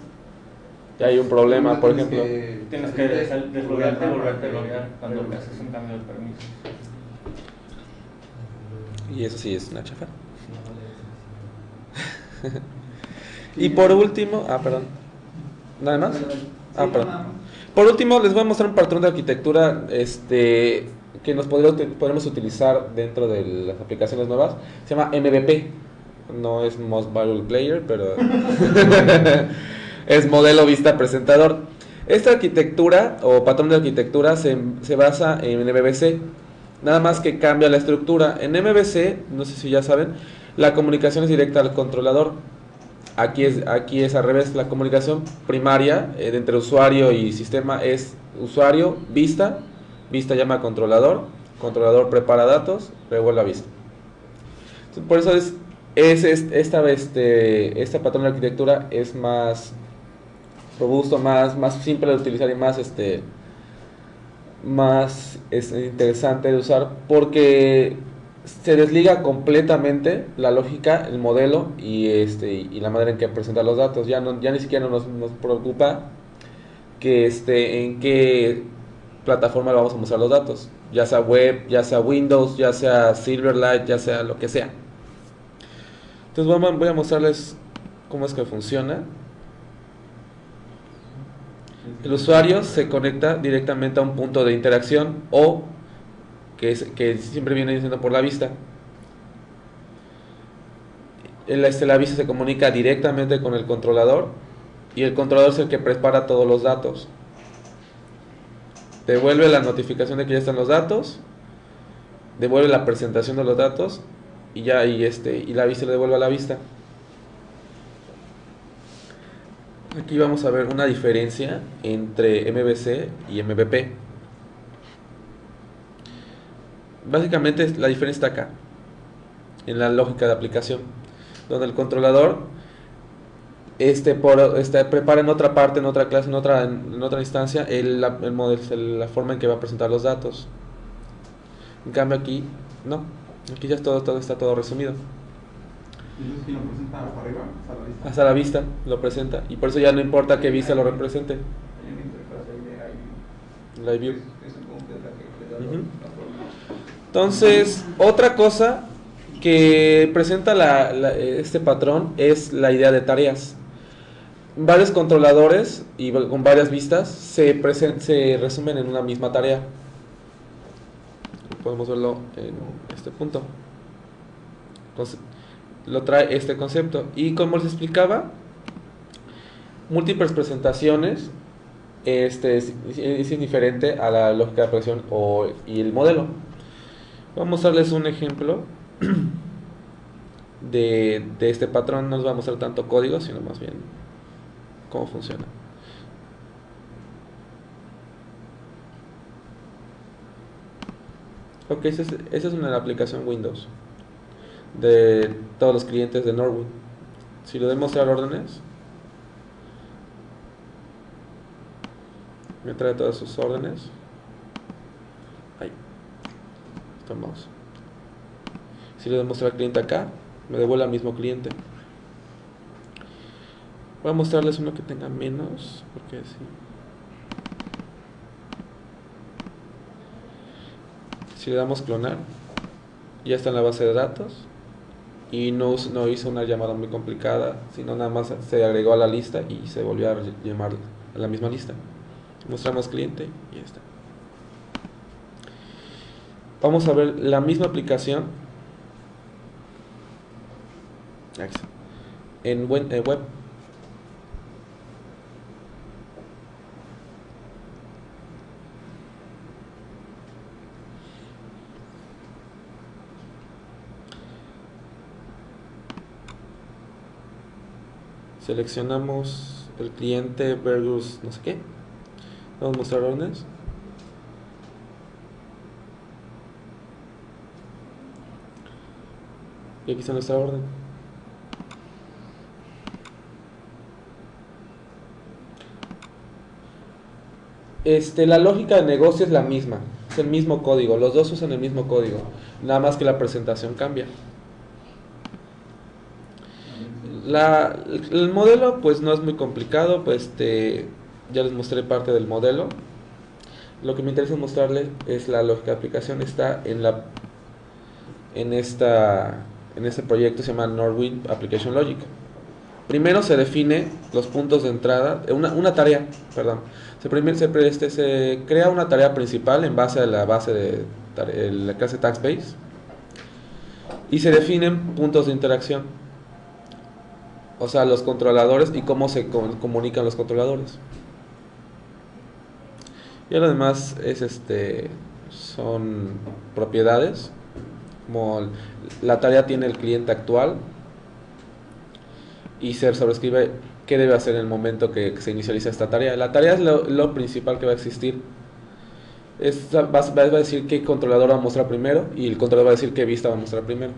A: Ya hay un problema, por ejemplo.
G: Tienes que desloguearte y volverte a loguear cuando haces un cambio de permiso.
A: Y eso sí es una chafa. Y por último, perdón. ¿Nada más? Perdón. Por último, les voy a mostrar un patrón de arquitectura que podremos utilizar dentro de las aplicaciones nuevas. Se llama MVP. No es Most Valuable Player, pero es modelo vista presentador. Esta arquitectura o patrón de arquitectura se basa en MVC. Nada más que cambia la estructura. En MVC, no sé si ya saben, la comunicación es directa al controlador. Aquí es al revés. La comunicación primaria entre usuario y sistema es usuario, vista llama a controlador, controlador prepara datos, revuelve a vista. Entonces, por eso Este patrón de arquitectura es más robusto, más simple de utilizar y más interesante de usar, porque se desliga completamente la lógica, el modelo y la manera en que presenta los datos. Ya ni siquiera nos preocupa que en qué plataforma le vamos a mostrar los datos, ya sea web, ya sea Windows, ya sea Silverlight, ya sea lo que sea. Entonces voy a mostrarles cómo es que funciona. El usuario se conecta directamente a un punto de interacción o que siempre viene diciendo por la vista. La vista se comunica directamente con el controlador y el controlador es el que prepara todos los datos. Devuelve la notificación de que ya están los datos, devuelve la presentación de los datos y la vista le devuelve a la vista. Aquí vamos a ver una diferencia entre MVC y MVP. Básicamente la diferencia está acá, en la lógica de aplicación, donde el controlador prepara en otra parte, en otra clase, en otra instancia el modelo, la forma en que va a presentar los datos. En cambio aquí no, aquí ya está todo resumido.
B: Entonces, ¿quién lo presenta para arriba?
A: Hasta la vista lo presenta, y por eso ya no importa qué vista lo represente. Live View. Entonces, otra cosa que presenta este patrón es la idea de tareas. Varios controladores y con varias vistas se resumen en una misma tarea. Podemos verlo en este punto. Entonces, lo trae este concepto. Y como les explicaba, múltiples presentaciones es indiferente a la lógica de aplicación y el modelo. Voy a mostrarles un ejemplo de este patrón. No les voy a mostrar tanto código, sino más bien cómo funciona. Ok, esa es una aplicación Windows de todos los clientes de Norwood. Si le doy mostrar órdenes, me trae todas sus órdenes. Ahí estamos. Si le doy mostrar al cliente acá, me devuelve al mismo cliente. Voy a mostrarles uno que tenga menos, porque sí. Si le damos clonar, ya está en la base de datos y no hizo una llamada muy complicada, sino nada más se agregó a la lista y se volvió a llamar a la misma lista. Mostramos cliente y ya está. Vamos a ver la misma aplicación en web. Seleccionamos el cliente versus no sé qué. Vamos a mostrar órdenes. Y aquí está nuestra orden. La lógica de negocio es la misma. Es el mismo código. Los dos usan el mismo código. Nada más que la presentación cambia. El modelo pues no es muy complicado, pues ya les mostré parte del modelo. Lo que me interesa mostrarles es la lógica de aplicación. Está en este proyecto, se llama Norwood Application Logic. Primero se define los puntos de entrada, una tarea, perdón. Se crea una tarea principal en base a la base de la clase TaskBase y se definen puntos de interacción. O sea, los controladores y cómo se comunican los controladores. Y lo demás son propiedades, como la tarea tiene el cliente actual y se sobrescribe qué debe hacer en el momento que se inicializa esta tarea. La tarea es lo principal que va a existir. Va a decir qué controlador va a mostrar primero y el controlador va a decir qué vista va a mostrar primero.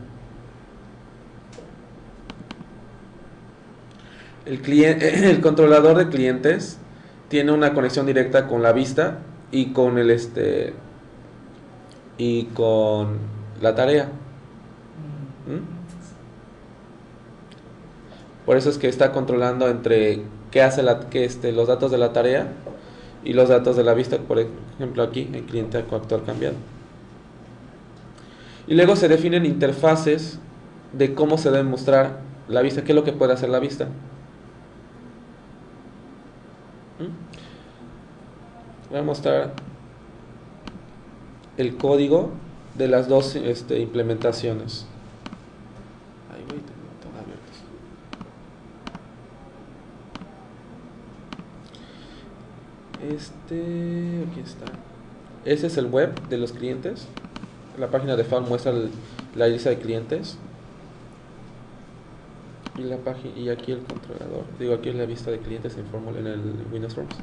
A: el controlador de clientes tiene una conexión directa con la vista y con y con la tarea. ¿Mm? Por eso es que está controlando entre qué hace los datos de la tarea y los datos de la vista, por ejemplo aquí el cliente actual cambiado. Y luego se definen interfaces de cómo se debe mostrar la vista, qué es lo que puede hacer la vista. Voy a mostrar el código de las dos implementaciones. Ahí voy, tengo todo abierto. Aquí está. Ese es el web de los clientes. La página de FAL muestra la lista de clientes. Y aquí el controlador. Digo, aquí es la vista de clientes en el Windows Forms.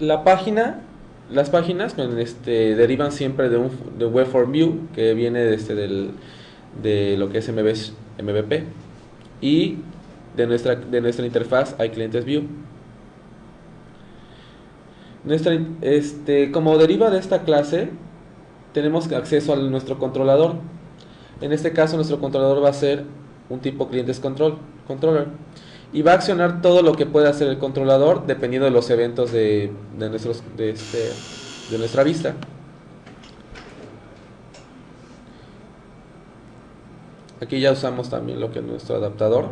A: Las páginas derivan siempre de Web Form View, que viene de lo que es MVP, y de nuestra interfaz hay clientes View. Como deriva de esta clase, tenemos acceso a nuestro controlador. En este caso, nuestro controlador va a ser un tipo clientes controller. Y va a accionar todo lo que puede hacer el controlador dependiendo de los eventos de nuestra vista. Aquí ya usamos también lo que es nuestro adaptador.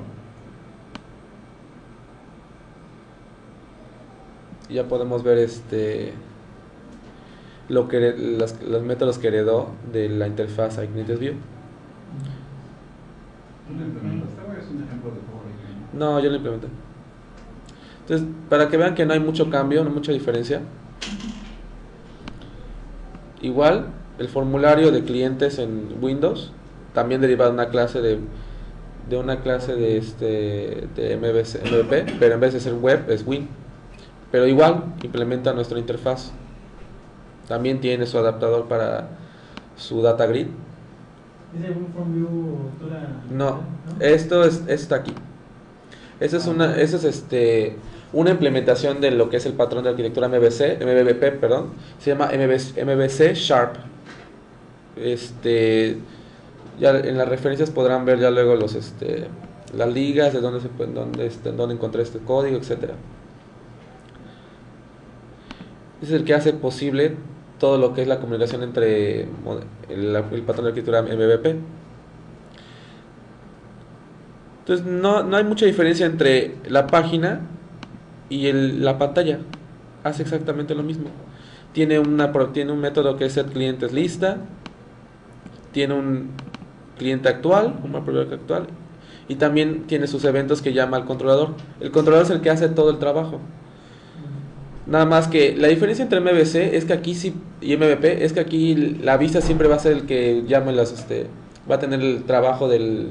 A: Y ya podemos ver los métodos que heredó de la interfaz iClientes View.
B: ¿Tú lo implementaste o es un ejemplo de código?
A: No, yo lo implementé. Entonces, para que vean que no hay mucho cambio, no hay mucha diferencia. Igual, el formulario de clientes en Windows también deriva de una clase de MVP, pero en vez de ser web es Win. Pero igual implementa nuestra interfaz. También tiene su adaptador para su data grid.
C: ¿Dice WinFormView?
A: No, esto está aquí. Esa es una implementación de lo que es el patrón de arquitectura MVP, perdón. Se llama MVC Sharp. Ya en las referencias podrán ver ya luego las ligas de dónde encontré este código, etcétera. Es el que hace posible todo lo que es la comunicación entre el patrón de arquitectura MVP. Entonces no hay mucha diferencia entre la página y la pantalla. Hace exactamente lo mismo. Tiene un método que es setClientesLista. Tiene un cliente actual, una propiedad actual. Y también tiene sus eventos que llama al controlador. El controlador es el que hace todo el trabajo. Nada más que la diferencia entre MVC es que aquí y MVP es que aquí la vista siempre va a ser el que llame va a tener el trabajo de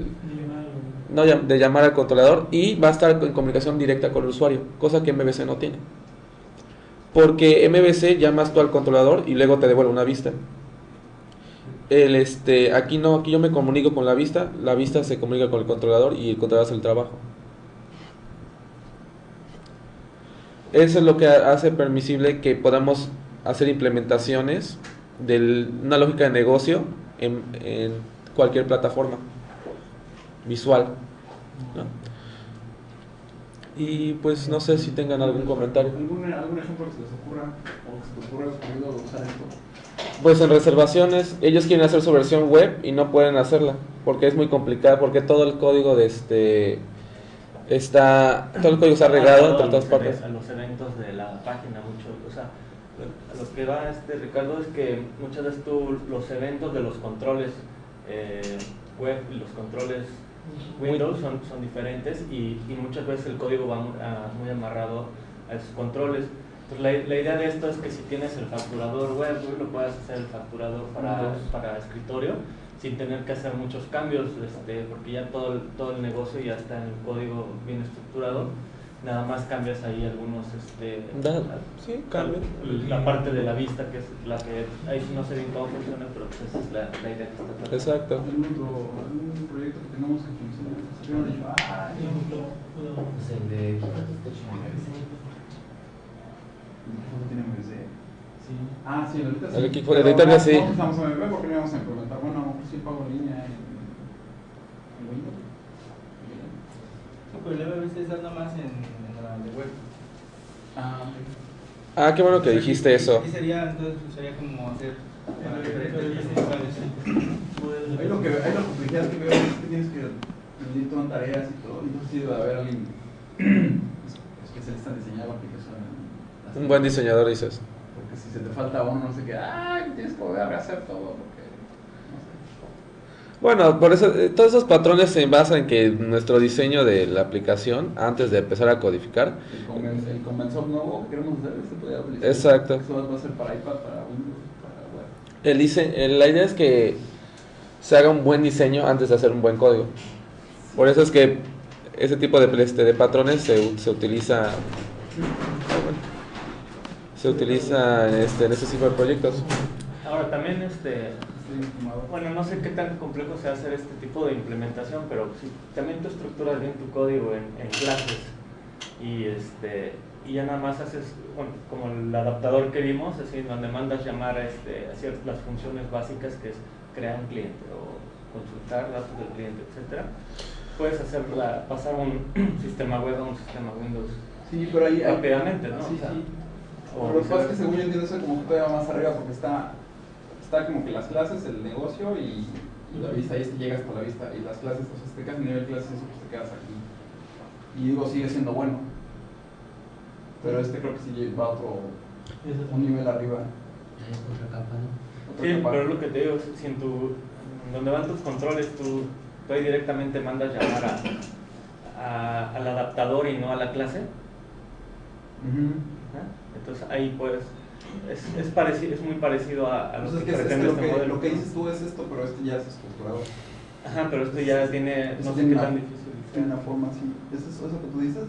A: llamar al controlador y va a estar en comunicación directa con el usuario, cosa que MVC no tiene. Porque MVC llamas tú al controlador y luego te devuelve una vista. Aquí no, aquí yo me comunico con la vista se comunica con el controlador y el controlador hace el trabajo. Eso es lo que hace permisible que podamos hacer implementaciones de una lógica de negocio en cualquier plataforma visual, ¿no? Y pues no sé si tengan algún comentario.
B: ¿Algún ejemplo que se les ocurra o que se te ocurra usar esto?
A: Pues en reservaciones, ellos quieren hacer su versión web y no pueden hacerla porque es muy complicada, porque todo el código todo el código está regado entre todas partes.
G: A los eventos de la página, o sea, a lo que va Ricardo es que muchas veces los eventos de los controles web y los controles Windows son diferentes y muchas veces el código va muy amarrado a esos controles. Entonces la idea de esto es que si tienes el facturador web, lo puedas hacer el facturador para escritorio sin tener que hacer muchos cambios, porque ya todo el negocio ya está en el código bien estructurado nada más cambias ahí algunos,
A: Sí, cambia.
G: la parte de la vista, que es la que ahí sí no sé bien cómo funciona, pero pues esa es la idea que está tratando.
A: Exacto.
B: ¿Algún proyecto que tengamos que funcione? Siempre dicho,
I: Pues el de
B: no tiene MVC.
C: Sí.
B: Sí, el ahorita sí.
A: El equipo de editorial sí.
B: No usamos MV porque no íbamos a implementar. Bueno, sí pago en línea en Windows.
F: No, pero el MVC está nada más en la de web.
B: Ok.
A: Qué bueno que dijiste eso.
F: Sí, sería, entonces, sería como hacer para diferentes
B: Ahí la complejidad que veo es que tienes que medir todas tareas y todo. Entonces sí debe haber alguien especialista en diseñar la aplicación.
A: Un buen diseñador, dices.
B: Porque si se te falta uno, no sé qué, tienes que volver a hacer todo. Porque, no sé.
A: Bueno, por eso, todos esos patrones se basan en que nuestro diseño de la aplicación, antes de empezar a codificar.
B: El Convention nuevo que queremos hacer, se podría utilizar.
A: Exacto.
B: Eso va a ser para iPad, para Windows, para web.
A: La idea es que se haga un buen diseño antes de hacer un buen código. Por eso es que ese tipo de patrones se utiliza en este tipo de proyectos.
G: Ahora también bueno, no sé qué tan complejo sea hacer este tipo de implementación, pero si también tú estructuras bien tu código en clases y ya nada más haces, bueno, como el adaptador que vimos, así donde mandas llamar a ciertas las funciones básicas, que es crear un cliente o consultar datos del cliente, etcétera. Puedes pasar un sistema web a un sistema Windows rápidamente, ¿no?
B: Sí,
G: o sea,
B: sí. Pero lo que pasa es que según yo entiendo eso como que todavía más arriba porque está como que las clases, el negocio y la vista, ahí llegas por la vista y las clases, o sea, si te quedas en nivel clases, eso pues te quedas aquí. Y digo, sigue siendo bueno. Pero creo que sí va a un nivel arriba.
E: Otra capa, ¿no?
G: Sí, pero lo que te digo es si donde van tus controles, tú ahí directamente mandas llamar al adaptador y no a la clase. Entonces ahí pues es muy parecido a lo que pretende este modelo.
B: Lo que dices tú es esto, pero este ya es estructurado.
G: Ajá, pero esto ya tiene, no sé qué tan difícil.
B: Tiene una forma así. ¿Eso que tú dices?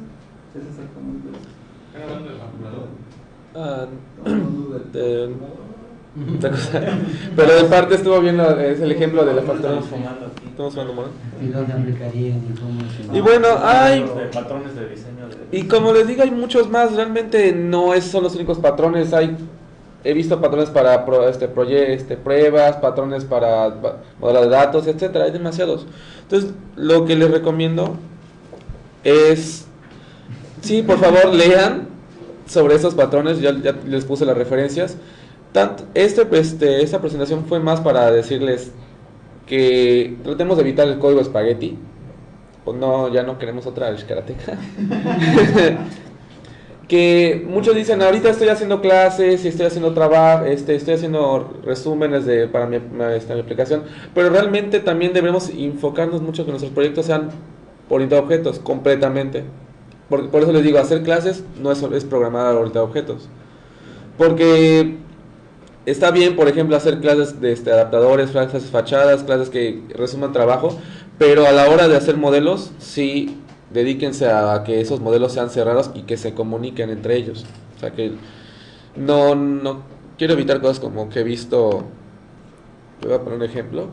B: Es exactamente eso.
J: Hablando del
A: Otra cosa. Pero en parte estuvo bien es el ejemplo de la factura. Estamos fumando, ¿no?
E: ¿Y dónde aplicarían y cómo se...
A: Y bueno, hay
G: patrones de diseño.
A: Y como les digo, hay muchos más. Realmente no son los únicos patrones. He visto patrones para pruebas, patrones para modelos de datos, etcétera. Hay demasiados. Entonces, lo que les recomiendo es, sí, por favor, lean sobre esos patrones. Ya les puse las referencias. Esta presentación fue más para decirles que tratemos de evitar el código espagueti. O no, ya no queremos otra karateka. Que muchos dicen, ahorita estoy haciendo clases y estoy haciendo trabajo, estoy haciendo resúmenes para mi aplicación, pero realmente también debemos enfocarnos mucho que nuestros proyectos sean orientados a objetos, completamente. Por eso les digo, hacer clases no es programar orientado a objetos. Porque está bien, por ejemplo, hacer clases de adaptadores, clases fachadas, clases que resuman trabajo, pero a la hora de hacer modelos, sí, dedíquense a que esos modelos sean cerrados y que se comuniquen entre ellos. O sea que no quiero evitar cosas como que he visto. Voy a poner un ejemplo.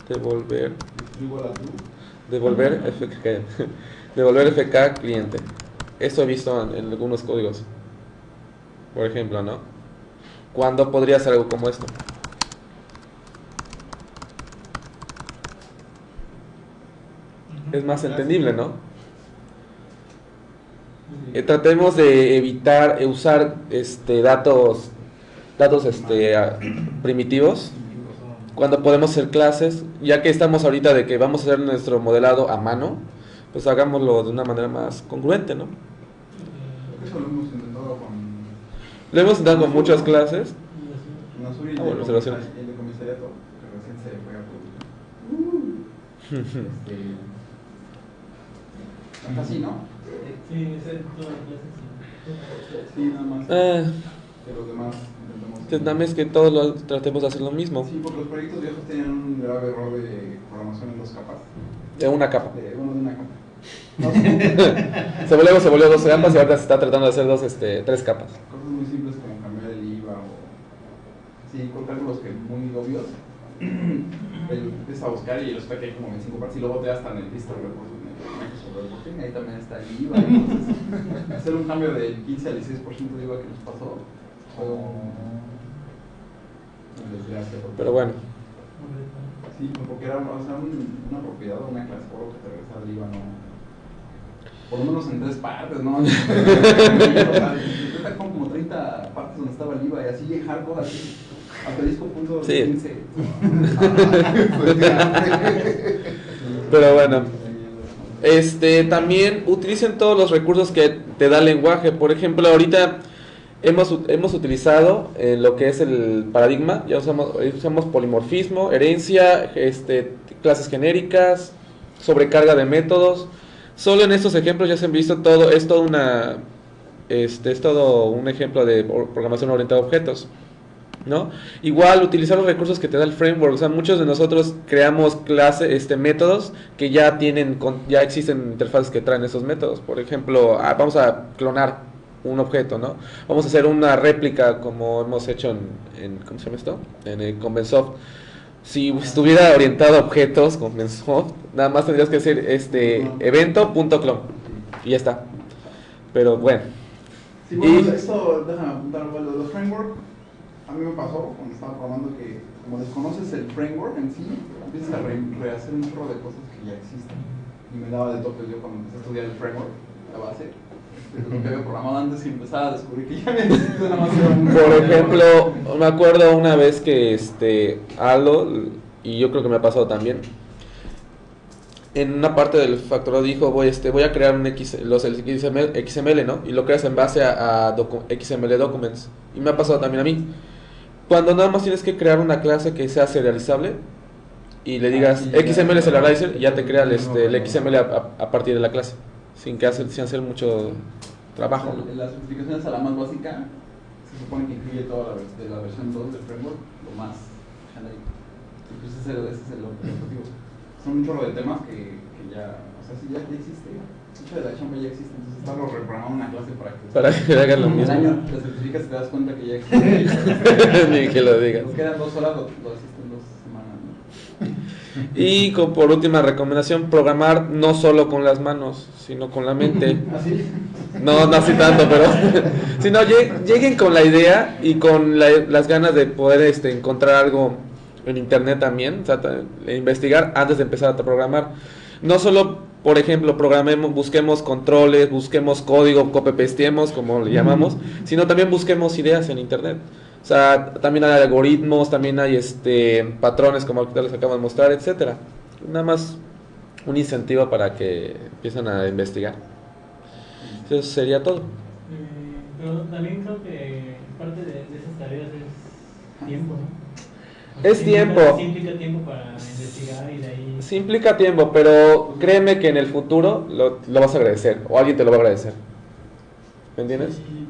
A: Devolver FK cliente. Esto he visto en algunos códigos. Por ejemplo, ¿no? ¿Cuándo podría hacer algo como esto? Es más entendible, ¿no? Tratemos de evitar usar datos primitivos cuando podemos hacer clases, ya que estamos ahorita de que vamos a hacer nuestro modelado a mano, pues hagámoslo de una manera más congruente, ¿no?
B: Eso lo hemos intentado
A: Lo hemos intentado con muchas clases.
B: Azul y el de comisariato, que recién se fue a publicar. Así, ¿no?
C: Sí, ese todas las clases.
B: Sí, nada más. Que los demás intentamos.
A: Entonces, nada más que todos tratemos de hacer lo mismo.
B: Sí, porque los proyectos viejos tenían un grave error de programación en 2 capas.
A: De una capa.
B: De una capa. No,
A: se volvió 2 capas y ahora se está tratando de hacer 3 capas.
B: Cosas muy simples como cambiar el IVA o sí, con cálculos que muy obvios. Él empieza a buscar y los ve que hay como 25 partes y luego te hasta en el Vista Reporting, ahí también está el IVA. Entonces, hacer un cambio del 15 al 16% de IVA que nos pasó fue una desgracia.
A: Pero bueno.
B: Sí, porque era una propiedad o una clase por lo que te regresaba el IVA, ¿no? Por lo menos en 3 partes, ¿no? O sea, como 30 partes donde estaba el IVA y así hardcore, así. Asterisco.15.
A: Sí. Pero bueno. También utilicen todos los recursos que te da el lenguaje. Por ejemplo, ahorita hemos utilizado lo que es el paradigma. Ya usamos polimorfismo, herencia, clases genéricas, sobrecarga de métodos. Solo en estos ejemplos ya se han visto todo. Es todo un ejemplo de programación orientada a objetos, ¿no? Igual utilizar los recursos que te da el framework. O sea, muchos de nosotros creamos métodos que ya existen interfaces que traen esos métodos. Por ejemplo, vamos a clonar un objeto, ¿no? Vamos a hacer una réplica como hemos hecho en ¿cómo se llama esto? En el Convensoft. Si estuviera orientado a objetos Convensoft, nada más tendrías que hacer evento.clone y ya está. Pero bueno.
B: Sí, bueno, esto, déjame apuntar algo de los frameworks. A mí me pasó cuando estaba programando que como desconoces el framework en sí, empiezas a rehacer un chorro de cosas que ya existen. Y me daba de topes yo cuando empecé a estudiar el framework, la base, de lo que había programado antes y empezaba a descubrir que ya había existido nada más.
A: Por ejemplo, me acuerdo una vez que Aldo, y yo creo que me ha pasado también, en una parte del factorado dijo, voy a crear el XML, ¿no? Y lo creas en base a XML documents. Y me ha pasado también a mí. Cuando nada más tienes que crear una clase que sea serializable y le digas XML serializer y ya te crea el XML a partir de la clase, sin hacer mucho trabajo,
B: o sea,
A: ¿no?
B: las certificaciones a la más básica se supone que incluye toda la versión 2 del framework, lo más genérico. Pues ese es el objetivo. Son un chorro de temas que ya, o sea, si ya existe, mucha de la chamba ya existe, entonces estarlo reprogramando una clase para que
A: hagan lo mismo.
B: El año te certificas y te das cuenta que ya existe.
A: Ni que lo digas.
B: Nos quedan 2 horas, lo hiciste en 2 semanas, ¿no?
A: Y por última recomendación, programar no solo con las manos, sino con la mente.
B: ¿Así?
A: No así tanto, pero sino lleguen con la idea y con las ganas de poder encontrar algo en internet también, o sea, investigar antes de empezar a programar. No solo, por ejemplo, busquemos controles, busquemos código, copy-pasteemos, como le llamamos, sino también busquemos ideas en internet. O sea, también hay algoritmos, también hay patrones como ahorita les acabo de mostrar, etcétera. Nada más un incentivo para que empiecen a investigar. Eso sería todo.
C: Pero también creo que parte de esas tareas es tiempo, ¿no?
A: Es tiempo.
C: Sí implica tiempo para investigar y de ahí...
A: Sí implica tiempo, pero créeme que en el futuro lo vas a agradecer, o alguien te lo va a agradecer. ¿Me entiendes?
B: Y,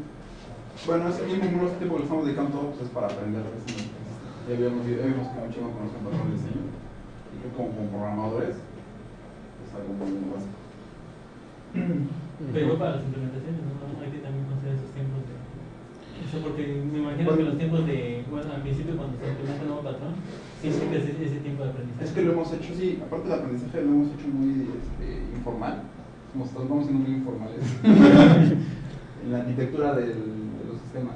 B: bueno, ese tiempo que le estamos dedicando todo pues, es para aprender. Ya vimos que un chico conoce un patrón de diseño, y que como programadores es algo muy básico.
C: Pero para las implementaciones, ¿no? Hay que también considerar esos tiempos de... Eso porque me imagino que los tiempos al principio cuando se implementa el nuevo patrón, sí implica ese tiempo de aprendizaje.
B: Es que lo hemos hecho, sí, aparte del aprendizaje lo hemos hecho muy informal. Estamos siendo muy informales en la arquitectura de los sistemas.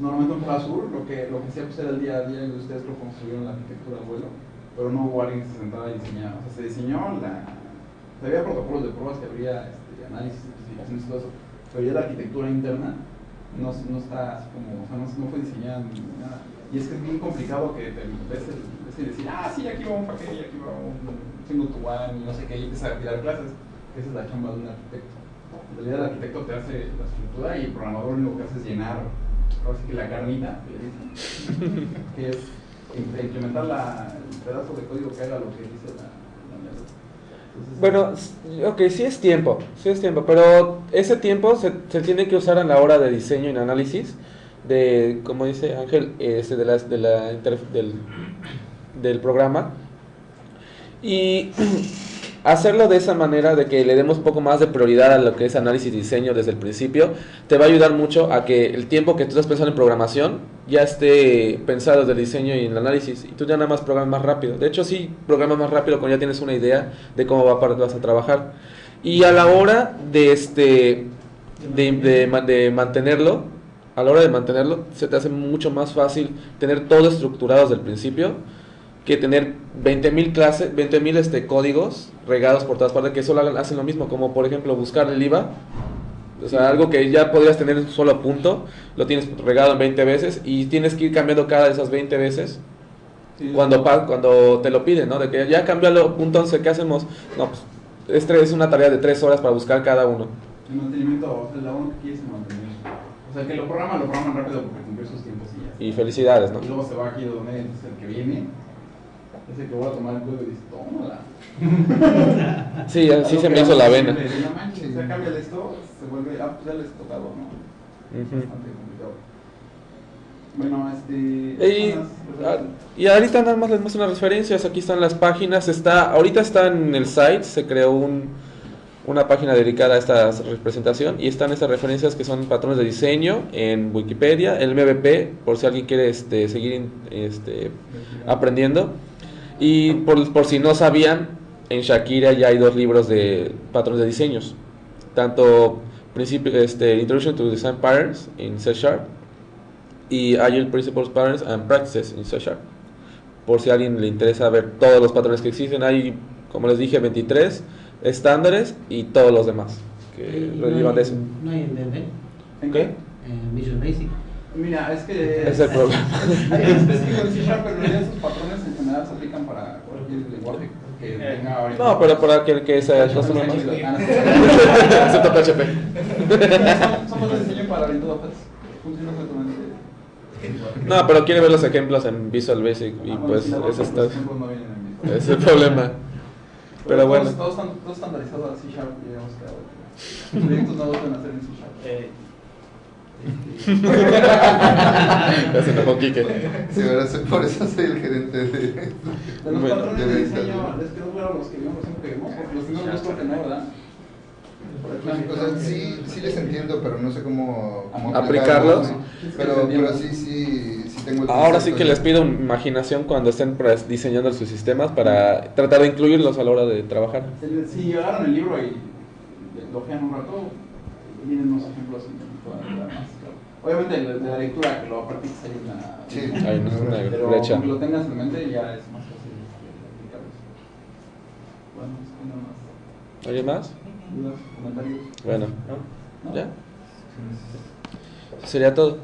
B: Normalmente en Azure lo que hacía pues, era el día a día y ustedes lo construyeron la arquitectura al vuelo, pero no hubo alguien que se sentara a diseñar. O sea, se diseñó había protocolos de pruebas, que habría análisis, especificaciones y todo eso, pero ya la arquitectura interna no está así como, o sea, no fue diseñada ni nada. Y es que es bien complicado que te ves y decir, sí, aquí va un paquete, aquí va un single to one, y no sé qué, y empiezas a tirar clases. Esa es la chamba de un arquitecto. En realidad el arquitecto te hace la estructura y el programador lo que hace es llenar, así que la carnita, que es implementar el pedazo de código que haga lo que dice la mierda.
A: Bueno, ok, sí es tiempo, pero ese tiempo se tiene que usar en la hora de diseño y análisis como dice Ángel, del programa, y hacerlo de esa manera, de que le demos un poco más de prioridad a lo que es análisis y diseño desde el principio, te va a ayudar mucho a que el tiempo que tú estás pensando en programación ya esté pensado desde el diseño y en el análisis, y tú ya nada más programas más rápido. De hecho, sí, programas más rápido cuando ya tienes una idea de cómo vas a trabajar. Y a la hora de mantenerlo, se te hace mucho más fácil tener todo estructurado desde el principio que tener 20.000 códigos regados por todas partes que solo hacen lo mismo, como por ejemplo buscar el IVA. O sea, algo que ya podrías tener en un solo punto, lo tienes regado en 20 veces y tienes que ir cambiando cada de esas 20 veces cuando te lo piden, ¿no? De que ya cambió el punto 11, ¿qué hacemos? No, pues es una tarea de 3 horas para buscar cada uno.
B: El mantenimiento, o sea, la uno que quieres mantener. O sea, que lo programan rápido porque cumplió sus tiempos y ya.
A: Y felicidades, ¿no?
B: Y luego se va aquí donde entonces el que viene, es el que voy a tomar el código y dice, tómala.
A: Sí, así se me hizo la vena.
B: No manches, o sea, cámbiale esto, se vuelve, pues ya les tocado, ¿no? Bastante complicado. Bueno,
A: y ahorita nada más les muestro unas referencias. Aquí están las páginas. Ahorita está en el site, se creó una página dedicada a esta presentación y están estas referencias que son patrones de diseño en Wikipedia, el MVP, por si alguien quiere seguir aprendiendo. Y por si no sabían, en Shakira ya hay 2 libros de patrones de diseños, tanto Introduction to Design Patterns en C# y Agile Principles, Patterns and Practices en C#. Por si a alguien le interesa ver todos los patrones que existen, hay, como les dije, 23 estándares y todos los demás que derivan de eso.
E: ¿No hay en DD?
B: ¿En qué?
E: En Visual Basic.
B: Mira, es que
A: es el problema.
B: Hay específicos en C#, pero en realidad esos patrones en general se aplican para cualquier lenguaje que tenga ahorita.
A: No, pero para que se acostumbre más. Excepto PHP.
B: Son patrones de diseño para orientado a funciones automáticas.
A: No, pero quiere ver los ejemplos en Visual Basic y pues ese está. Es el problema. Pero bueno.
B: Todo estandarizado a C#, digamos que los proyectos nuevos pueden hacer en C#.
A: Ya se enojó Quique.
J: Sí, por eso soy el gerente de
B: los patrones de diseño, les quedó claro los que vimos, siempre que vimos, porque los tenemos más que no, ¿verdad?
J: O sea, sí les entiendo, pero no sé cómo
A: aplicarlos.
J: ¿no? Pero sí tengo el
A: ahora sí que les pido imaginación cuando estén diseñando sus sistemas para tratar de incluirlos a la hora de trabajar.
B: Si agarran el libro y lo ojean un rato, vienen unos ejemplos y más, claro. Obviamente de la lectura, que luego aparte hay una
A: pero brecha.
B: Que lo tengas en mente ya es más fácil aplicarlos. Bueno, nada más.
A: ¿Alguien más?
B: ¿Dudas? ¿Comentarios?
A: Bueno,
B: ¿No?
A: ¿ya? Sería todo.